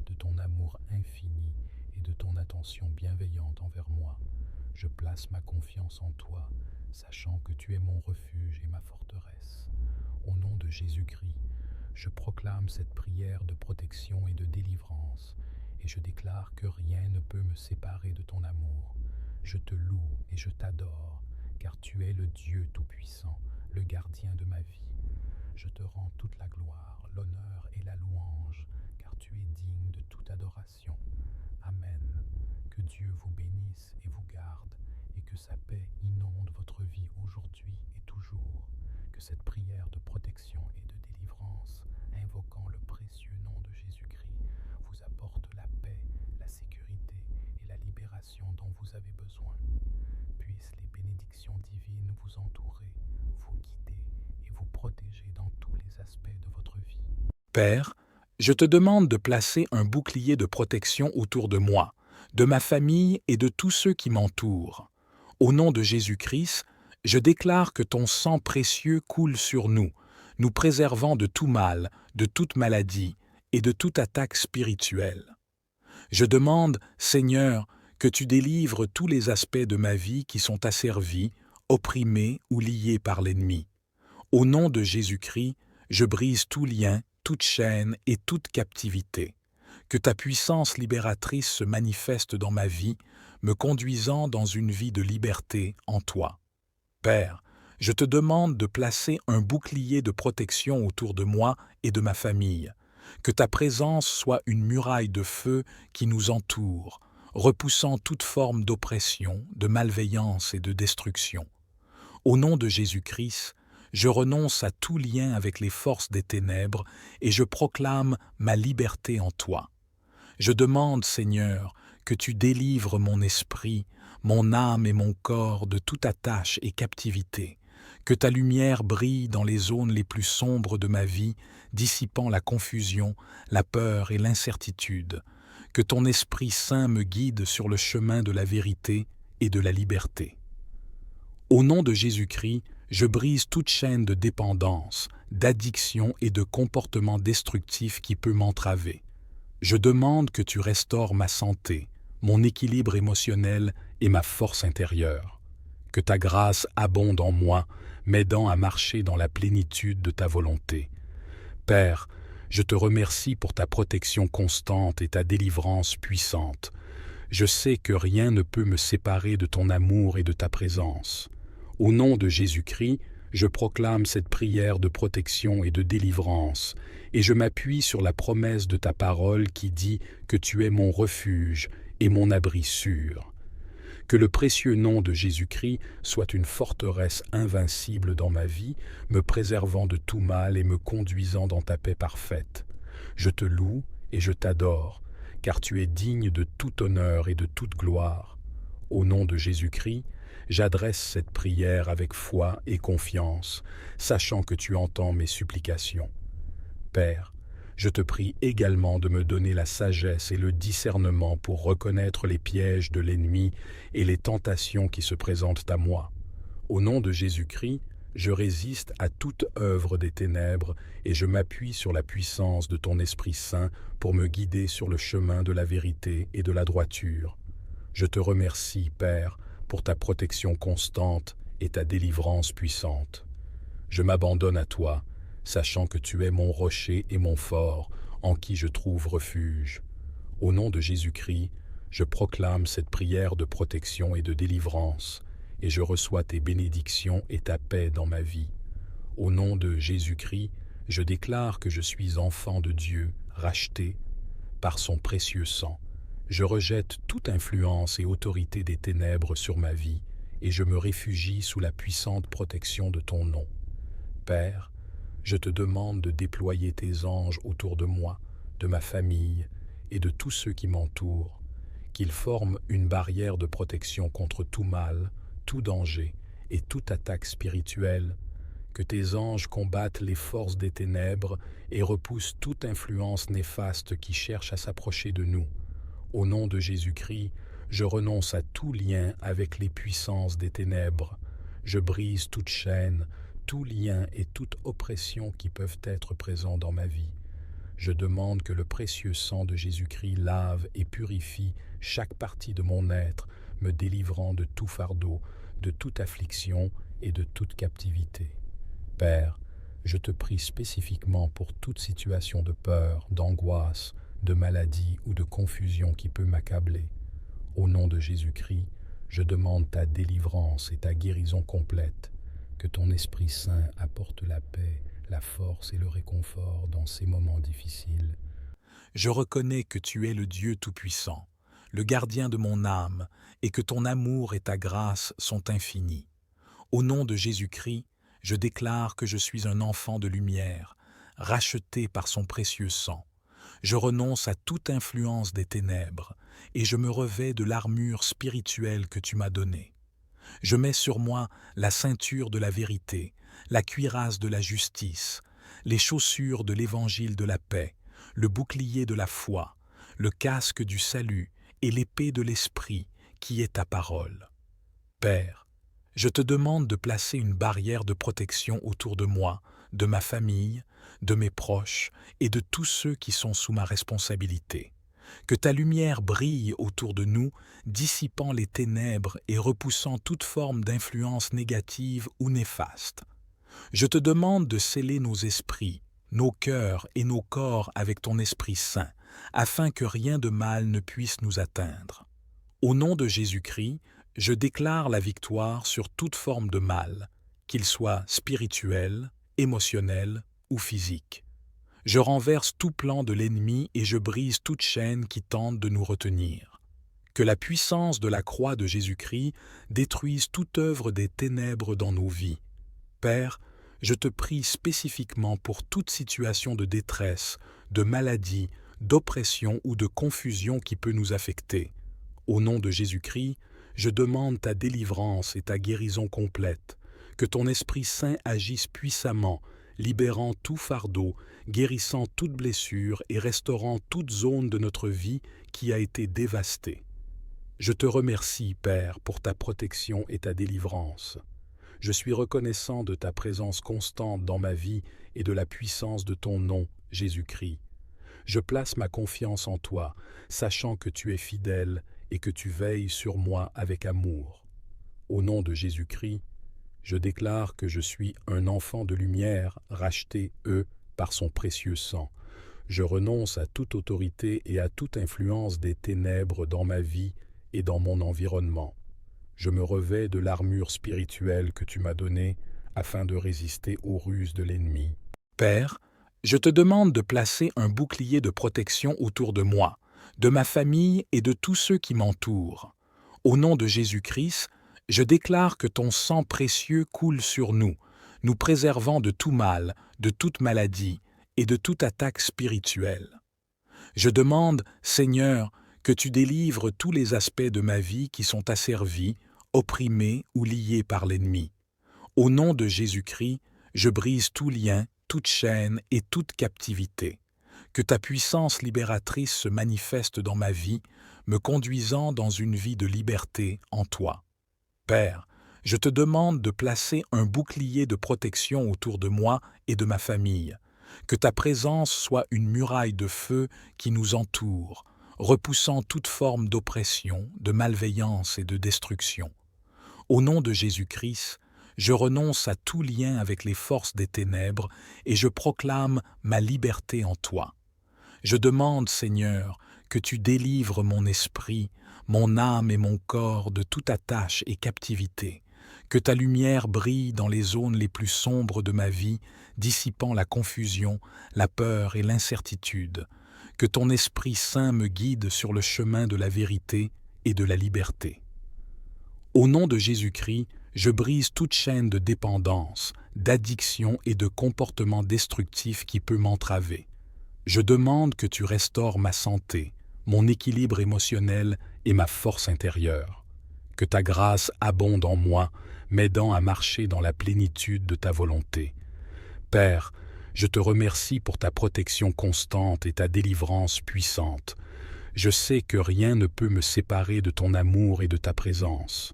de ton amour infini et de ton attention bienveillante envers moi. Je place ma confiance en toi, sachant que tu es mon refuge et ma forteresse. Au nom de Jésus-Christ, je proclame cette prière de protection et de délivrance, et je déclare que rien ne peut me séparer de ton amour. Je te loue et je t'adore, car tu es le Dieu Tout-Puissant, le gardien de ma vie. Je te rends toute la gloire, l'honneur et la louange, car tu es digne de toute adoration. Amen. Que Dieu vous bénisse et vous garde, et que sa paix inonde votre vie aujourd'hui et toujours. Que cette prière de protection et de délivrance, invoquant le précieux nom de Jésus-Christ, vous apporte la paix, la sécurité et la libération dont vous avez besoin. Puissent les bénédictions divines vous entourer, vous guider et vous protéger dans tous les aspects de votre vie. Père, je te demande de placer un bouclier de protection autour de moi, de ma famille et de tous ceux qui m'entourent. Au nom de Jésus-Christ, je déclare que ton sang précieux coule sur nous, nous préservant de tout mal, de toute maladie et de toute attaque spirituelle. Je demande, Seigneur, que tu délivres tous les aspects de ma vie qui sont asservis, opprimés ou liés par l'ennemi. Au nom de Jésus-Christ, je brise tout lien, toute chaîne et toute captivité. Que ta puissance libératrice se manifeste dans ma vie, me conduisant dans une vie de liberté en toi. Père, je te demande de placer un bouclier de protection autour de moi et de ma famille. Que ta présence soit une muraille de feu qui nous entoure, repoussant toute forme d'oppression, de malveillance et de destruction. Au nom de Jésus-Christ, je renonce à tout lien avec les forces des ténèbres et je proclame ma liberté en toi. Je demande, Seigneur, que tu délivres mon esprit, mon âme et mon corps de toute attache et captivité, que ta lumière brille dans les zones les plus sombres de ma vie, dissipant la confusion, la peur et l'incertitude, que ton Esprit Saint me guide sur le chemin de la vérité et de la liberté. Au nom de Jésus-Christ, je brise toute chaîne de dépendance, d'addiction et de comportement destructif qui peut m'entraver. Je demande que tu restaures ma santé, mon équilibre émotionnel et ma force intérieure. Que ta grâce abonde en moi, m'aidant à marcher dans la plénitude de ta volonté. Père, je te remercie pour ta protection constante et ta délivrance puissante. Je sais que rien ne peut me séparer de ton amour et de ta présence. Au nom de Jésus-Christ, je proclame cette prière de protection et de délivrance, et je m'appuie sur la promesse de ta parole qui dit que tu es mon refuge et mon abri sûr. Que le précieux nom de Jésus-Christ soit une forteresse invincible dans ma vie, me préservant de tout mal et me conduisant dans ta paix parfaite. Je te loue et je t'adore, car tu es digne de tout honneur et de toute gloire. Au nom de Jésus-Christ, j'adresse cette prière avec foi et confiance, sachant que tu entends mes supplications. Père, Je te prie également de me donner la sagesse et le discernement pour reconnaître les pièges de l'ennemi et les tentations qui se présentent à moi. Au nom de Jésus-Christ, je résiste à toute œuvre des ténèbres et je m'appuie sur la puissance de ton Esprit Saint pour me guider sur le chemin de la vérité et de la droiture. Je te remercie, Père, pour ta protection constante et ta délivrance puissante. Je m'abandonne à toi, sachant que tu es mon rocher et mon fort, en qui je trouve refuge. Au nom de Jésus-Christ, je proclame cette prière de protection et de délivrance, et je reçois tes bénédictions et ta paix dans ma vie. Au nom de Jésus-Christ, je déclare que je suis enfant de Dieu, racheté par son précieux sang. Je rejette toute influence et autorité des ténèbres sur ma vie, et je me réfugie sous la puissante protection de ton nom. Père, je te demande de déployer tes anges autour de moi, de ma famille et de tous ceux qui m'entourent, qu'ils forment une barrière de protection contre tout mal, tout danger et toute attaque spirituelle, que tes anges combattent les forces des ténèbres et repoussent toute influence néfaste qui cherche à s'approcher de nous. Au nom de Jésus-Christ, je renonce à tout lien avec les puissances des ténèbres. Je brise toute chaîne, tout lien et toute oppression qui peuvent être présents dans ma vie. Je demande que le précieux sang de Jésus-Christ lave et purifie chaque partie de mon être, me délivrant de tout fardeau, de toute affliction et de toute captivité. Père, je te prie spécifiquement pour toute situation de peur, d'angoisse, de maladie ou de confusion qui peut m'accabler. Au nom de Jésus-Christ, je demande ta délivrance et ta guérison complète. Que ton Esprit Saint apporte la paix, la force et le réconfort dans ces moments difficiles. Je reconnais que tu es le Dieu Tout-Puissant, le gardien de mon âme, et que ton amour et ta grâce sont infinis. Au nom de Jésus-Christ, je déclare que je suis un enfant de lumière, racheté par son précieux sang. Je renonce à toute influence des ténèbres, et je me revêts de l'armure spirituelle que tu m'as donnée. Je mets sur moi la ceinture de la vérité, la cuirasse de la justice, les chaussures de l'évangile de la paix, le bouclier de la foi, le casque du salut et l'épée de l'esprit, qui est ta parole. Père, je te demande de placer une barrière de protection autour de moi, de ma famille, de mes proches et de tous ceux qui sont sous ma responsabilité. Que ta lumière brille autour de nous, dissipant les ténèbres et repoussant toute forme d'influence négative ou néfaste. Je te demande de sceller nos esprits, nos cœurs et nos corps avec ton Esprit Saint, afin que rien de mal ne puisse nous atteindre. Au nom de Jésus-Christ, je déclare la victoire sur toute forme de mal, qu'il soit spirituel, émotionnel ou physique. Je renverse tout plan de l'ennemi et je brise toute chaîne qui tente de nous retenir. Que la puissance de la croix de Jésus-Christ détruise toute œuvre des ténèbres dans nos vies. Père, je te prie spécifiquement pour toute situation de détresse, de maladie, d'oppression ou de confusion qui peut nous affecter. Au nom de Jésus-Christ, je demande ta délivrance et ta guérison complète. Que ton Esprit Saint agisse puissamment, libérant tout fardeau, guérissant toute blessure et restaurant toute zone de notre vie qui a été dévastée. Je te remercie, Père, pour ta protection et ta délivrance. Je suis reconnaissant de ta présence constante dans ma vie et de la puissance de ton nom, Jésus-Christ. Je place ma confiance en toi, sachant que tu es fidèle et que tu veilles sur moi avec amour. Au nom de Jésus-Christ, je déclare que je suis un enfant de lumière, racheté, par son précieux sang. Je renonce à toute autorité et à toute influence des ténèbres dans ma vie et dans mon environnement. Je me revêts de l'armure spirituelle que tu m'as donnée afin de résister aux ruses de l'ennemi. Père, je te demande de placer un bouclier de protection autour de moi, de ma famille et de tous ceux qui m'entourent. Au nom de Jésus-Christ, je déclare que ton sang précieux coule sur nous, nous préservant de tout mal, de toute maladie et de toute attaque spirituelle. Je demande, Seigneur, que tu délivres tous les aspects de ma vie qui sont asservis, opprimés ou liés par l'ennemi. Au nom de Jésus-Christ, je brise tout lien, toute chaîne et toute captivité. Que ta puissance libératrice se manifeste dans ma vie, me conduisant dans une vie de liberté en toi. Père, je te demande de placer un bouclier de protection autour de moi et de ma famille. Que ta présence soit une muraille de feu qui nous entoure, repoussant toute forme d'oppression, de malveillance et de destruction. Au nom de Jésus-Christ, je renonce à tout lien avec les forces des ténèbres et je proclame ma liberté en toi. Je demande, Seigneur, que tu délivres mon esprit, mon âme et mon corps de toute attache et captivité, que ta lumière brille dans les zones les plus sombres de ma vie, dissipant la confusion, la peur et l'incertitude, que ton Esprit Saint me guide sur le chemin de la vérité et de la liberté. Au nom de Jésus-Christ, je brise toute chaîne de dépendance, d'addiction et de comportement destructif qui peut m'entraver. Je demande que tu restaures ma santé, mon équilibre émotionnel et ma force intérieure. Que ta grâce abonde en moi, m'aidant à marcher dans la plénitude de ta volonté. Père, je te remercie pour ta protection constante et ta délivrance puissante. Je sais que rien ne peut me séparer de ton amour et de ta présence.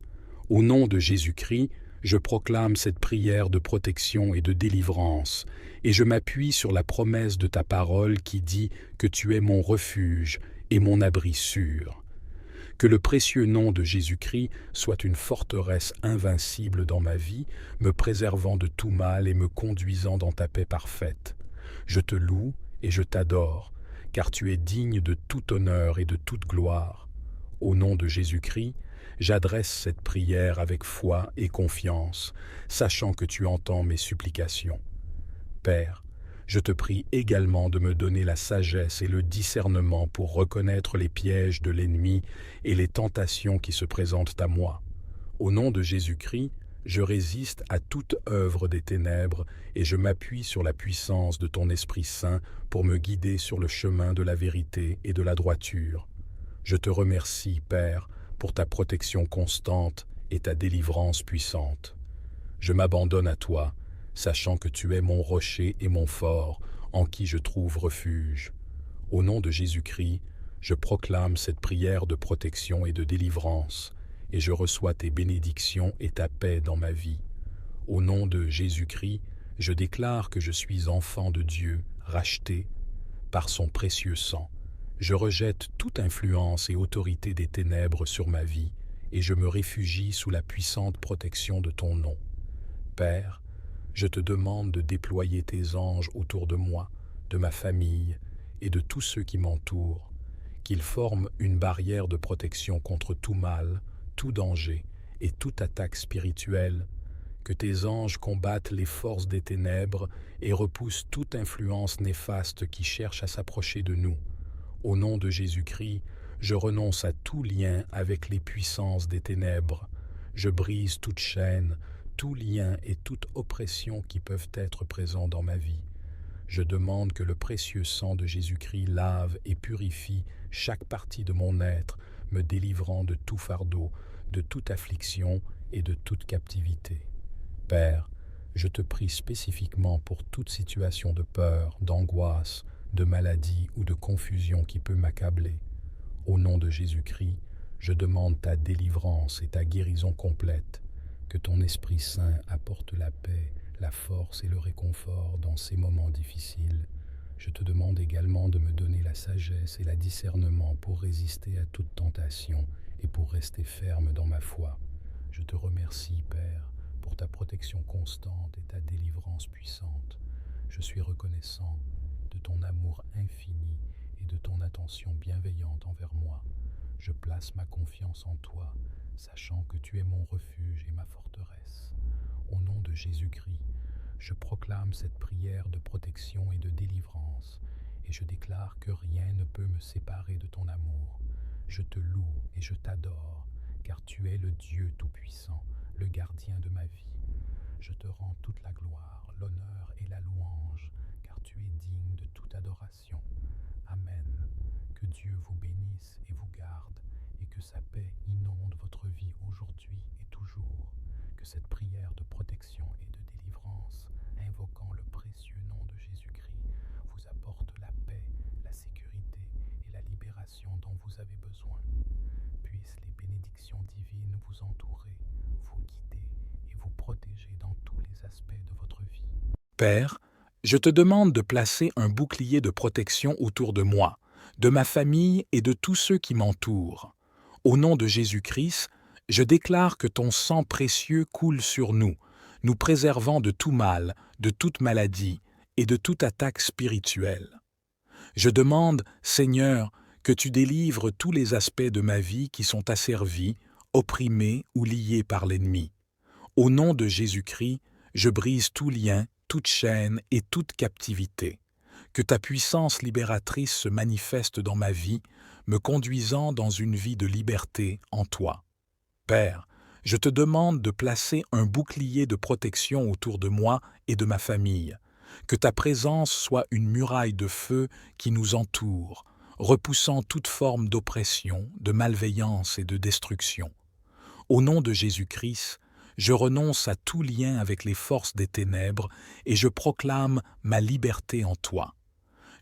Au nom de Jésus-Christ, je proclame cette prière de protection et de délivrance, et je m'appuie sur la promesse de ta parole qui dit que tu es mon refuge et mon abri sûr. Que le précieux nom de Jésus-Christ soit une forteresse invincible dans ma vie, me préservant de tout mal et me conduisant dans ta paix parfaite. Je te loue et je t'adore, car tu es digne de tout honneur et de toute gloire. Au nom de Jésus-Christ, j'adresse cette prière avec foi et confiance, sachant que tu entends mes supplications. Père, je te prie également de me donner la sagesse et le discernement pour reconnaître les pièges de l'ennemi et les tentations qui se présentent à moi. Au nom de Jésus-Christ, je résiste à toute œuvre des ténèbres et je m'appuie sur la puissance de ton Esprit Saint pour me guider sur le chemin de la vérité et de la droiture. Je te remercie, Père, pour ta protection constante et ta délivrance puissante. Je m'abandonne à toi, sachant que tu es mon rocher et mon fort, en qui je trouve refuge. Au nom de Jésus-Christ, je proclame cette prière de protection et de délivrance, et je reçois tes bénédictions et ta paix dans ma vie. Au nom de Jésus-Christ, je déclare que je suis enfant de Dieu, racheté par son précieux sang. Je rejette toute influence et autorité des ténèbres sur ma vie, et je me réfugie sous la puissante protection de ton nom. Père, je te demande de déployer tes anges autour de moi, de ma famille et de tous ceux qui m'entourent, qu'ils forment une barrière de protection contre tout mal, tout danger et toute attaque spirituelle, que tes anges combattent les forces des ténèbres et repoussent toute influence néfaste qui cherche à s'approcher de nous. Au nom de Jésus-Christ, je renonce à tout lien avec les puissances des ténèbres. Je brise toute chaîne, tout lien et toute oppression qui peuvent être présents dans ma vie. Je demande que le précieux sang de Jésus-Christ lave et purifie chaque partie de mon être, me délivrant de tout fardeau, de toute affliction et de toute captivité. Père, je te prie spécifiquement pour toute situation de peur, d'angoisse, de maladie ou de confusion qui peut m'accabler. Au nom de Jésus-Christ, je demande ta délivrance et ta guérison complète, que ton Esprit Saint apporte la paix, la force et le réconfort dans ces moments difficiles. Je te demande également de me donner la sagesse et le discernement pour résister à toute tentation et pour rester ferme dans ma foi. Je te remercie, Père, pour ta protection constante et ta délivrance puissante. Je suis reconnaissant de ton amour infini et de ton attention bienveillante envers moi. Je place ma confiance en toi, sachant que tu es mon refuge et ma forteresse. Au nom de Jésus-Christ, je proclame cette prière de protection et de délivrance, et je déclare que rien ne peut me séparer de ton amour. Je te loue et je t'adore, car tu es le Dieu Tout-Puissant, le gardien de ma vie. Je te rends toute la gloire, l'honneur et la louange, car tu es digne de toute adoration. Amen. Que Dieu vous bénisse et vous garde, et que sa paix inonde votre vie aujourd'hui et toujours. Que cette prière de protection et de délivrance, invoquant le précieux nom de Jésus-Christ, vous apporte la paix, avez besoin. Puissent les bénédictions divines vous entourer, vous guider et vous protéger dans tous les aspects de votre vie. Père, je te demande de placer un bouclier de protection autour de moi, de ma famille et de tous ceux qui m'entourent. Au nom de Jésus-Christ, je déclare que ton sang précieux coule sur nous, nous préservant de tout mal, de toute maladie et de toute attaque spirituelle. Je demande, Seigneur, que tu délivres tous les aspects de ma vie qui sont asservis, opprimés ou liés par l'ennemi. Au nom de Jésus-Christ, je brise tout lien, toute chaîne et toute captivité. Que ta puissance libératrice se manifeste dans ma vie, me conduisant dans une vie de liberté en toi. Père, je te demande de placer un bouclier de protection autour de moi et de ma famille. Que ta présence soit une muraille de feu qui nous entoure, repoussant toute forme d'oppression, de malveillance et de destruction. Au nom de Jésus-Christ, je renonce à tout lien avec les forces des ténèbres et je proclame ma liberté en toi.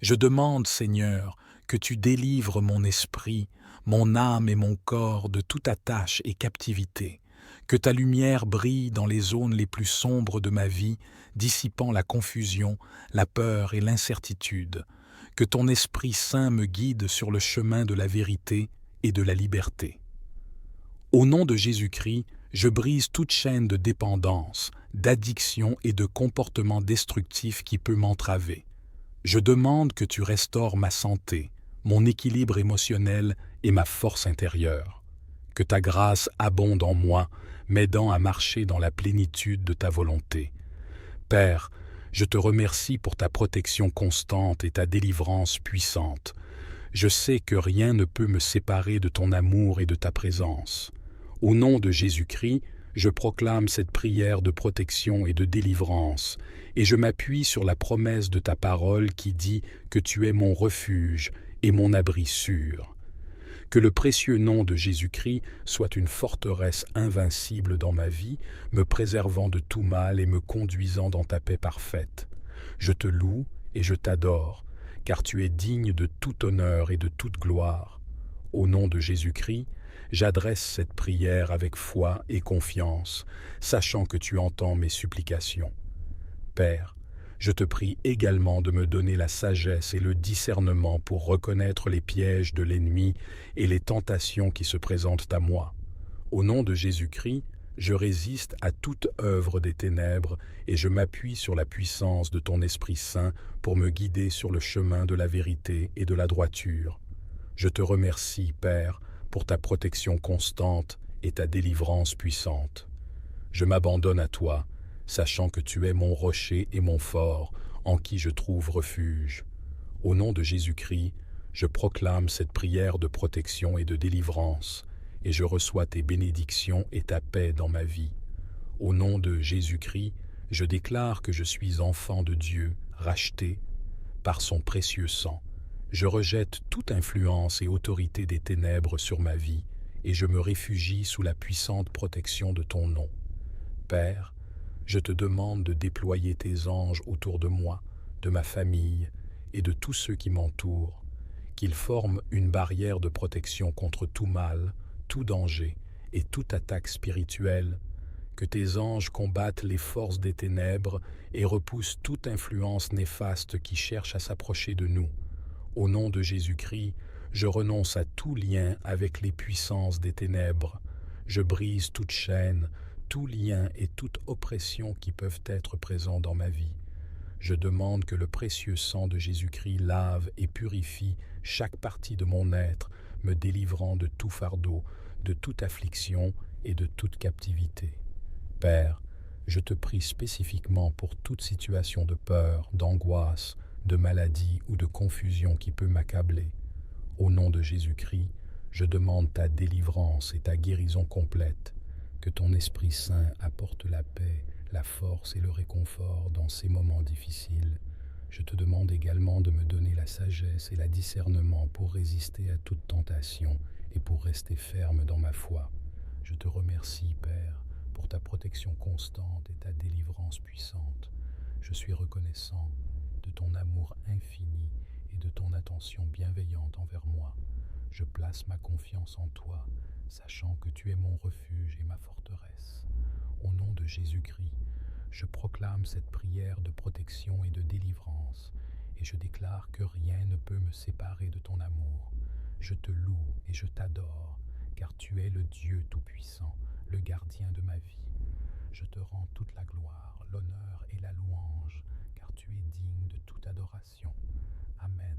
Je demande, Seigneur, que tu délivres mon esprit, mon âme et mon corps de toute attache et captivité, que ta lumière brille dans les zones les plus sombres de ma vie, dissipant la confusion, la peur et l'incertitude, que ton Esprit Saint me guide sur le chemin de la vérité et de la liberté. Au nom de Jésus-Christ, je brise toute chaîne de dépendance, d'addiction et de comportement destructif qui peut m'entraver. Je demande que tu restaures ma santé, mon équilibre émotionnel et ma force intérieure. Que ta grâce abonde en moi, m'aidant à marcher dans la plénitude de ta volonté. Père, je te remercie pour ta protection constante et ta délivrance puissante. Je sais que rien ne peut me séparer de ton amour et de ta présence. Au nom de Jésus-Christ, je proclame cette prière de protection et de délivrance, et je m'appuie sur la promesse de ta parole qui dit que tu es mon refuge et mon abri sûr. Que le précieux nom de Jésus-Christ soit une forteresse invincible dans ma vie, me préservant de tout mal et me conduisant dans ta paix parfaite. Je te loue et je t'adore, car tu es digne de tout honneur et de toute gloire. Au nom de Jésus-Christ, j'adresse cette prière avec foi et confiance, sachant que tu entends mes supplications. Père, je te prie également de me donner la sagesse et le discernement pour reconnaître les pièges de l'ennemi et les tentations qui se présentent à moi. Au nom de Jésus-Christ, je résiste à toute œuvre des ténèbres et je m'appuie sur la puissance de ton Esprit Saint pour me guider sur le chemin de la vérité et de la droiture. Je te remercie, Père, pour ta protection constante et ta délivrance puissante. Je m'abandonne à toi, sachant que tu es mon rocher et mon fort, en qui je trouve refuge. Au nom de Jésus-Christ, je proclame cette prière de protection et de délivrance, et je reçois tes bénédictions et ta paix dans ma vie. Au nom de Jésus-Christ, je déclare que je suis enfant de Dieu, racheté par son précieux sang. Je rejette toute influence et autorité des ténèbres sur ma vie, et je me réfugie sous la puissante protection de ton nom. Père, je te demande de déployer tes anges autour de moi, de ma famille et de tous ceux qui m'entourent, qu'ils forment une barrière de protection contre tout mal, tout danger et toute attaque spirituelle, que tes anges combattent les forces des ténèbres et repoussent toute influence néfaste qui cherche à s'approcher de nous. Au nom de Jésus-Christ, je renonce à tout lien avec les puissances des ténèbres. Je brise toute chaîne, tout lien et toute oppression qui peuvent être présents dans ma vie. Je demande que le précieux sang de Jésus-Christ lave et purifie chaque partie de mon être, me délivrant de tout fardeau, de toute affliction et de toute captivité. Père, je te prie spécifiquement pour toute situation de peur, d'angoisse, de maladie ou de confusion qui peut m'accabler. Au nom de Jésus-Christ, je demande ta délivrance et ta guérison complète. Que ton Esprit Saint apporte la paix, la force et le réconfort dans ces moments difficiles. Je te demande également de me donner la sagesse et le discernement pour résister à toute tentation et pour rester ferme dans ma foi. Je te remercie, Père, pour ta protection constante et ta délivrance puissante. Je suis reconnaissant de ton amour infini et de ton attention bienveillante envers moi. Je place ma confiance en toi, sachant que tu es mon refuge et ma forteresse. Au nom de Jésus-Christ, je proclame cette prière de protection et de délivrance, et je déclare que rien ne peut me séparer de ton amour. Je te loue et je t'adore, car tu es le Dieu Tout-Puissant, le gardien de ma vie. Je te rends toute la gloire, l'honneur et la louange, car tu es digne de toute adoration. Amen.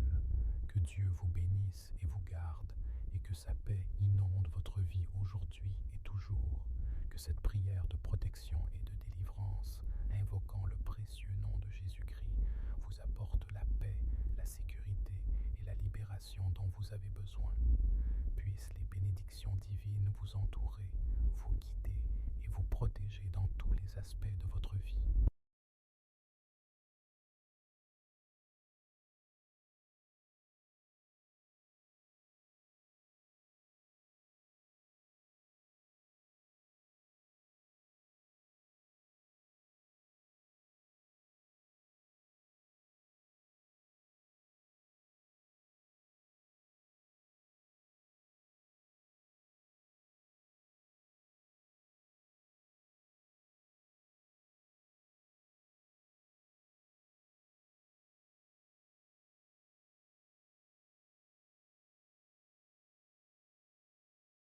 Que Dieu vous bénisse et vous garde, et que sa paix inonde votre vie aujourd'hui et toujours. Que cette prière de protection et de délivrance, invoquant le précieux nom de Jésus-Christ, vous apporte la paix, la sécurité et la libération dont vous avez besoin. Puissent les bénédictions divines vous entourer, vous guider et vous protéger dans tous les aspects de votre vie.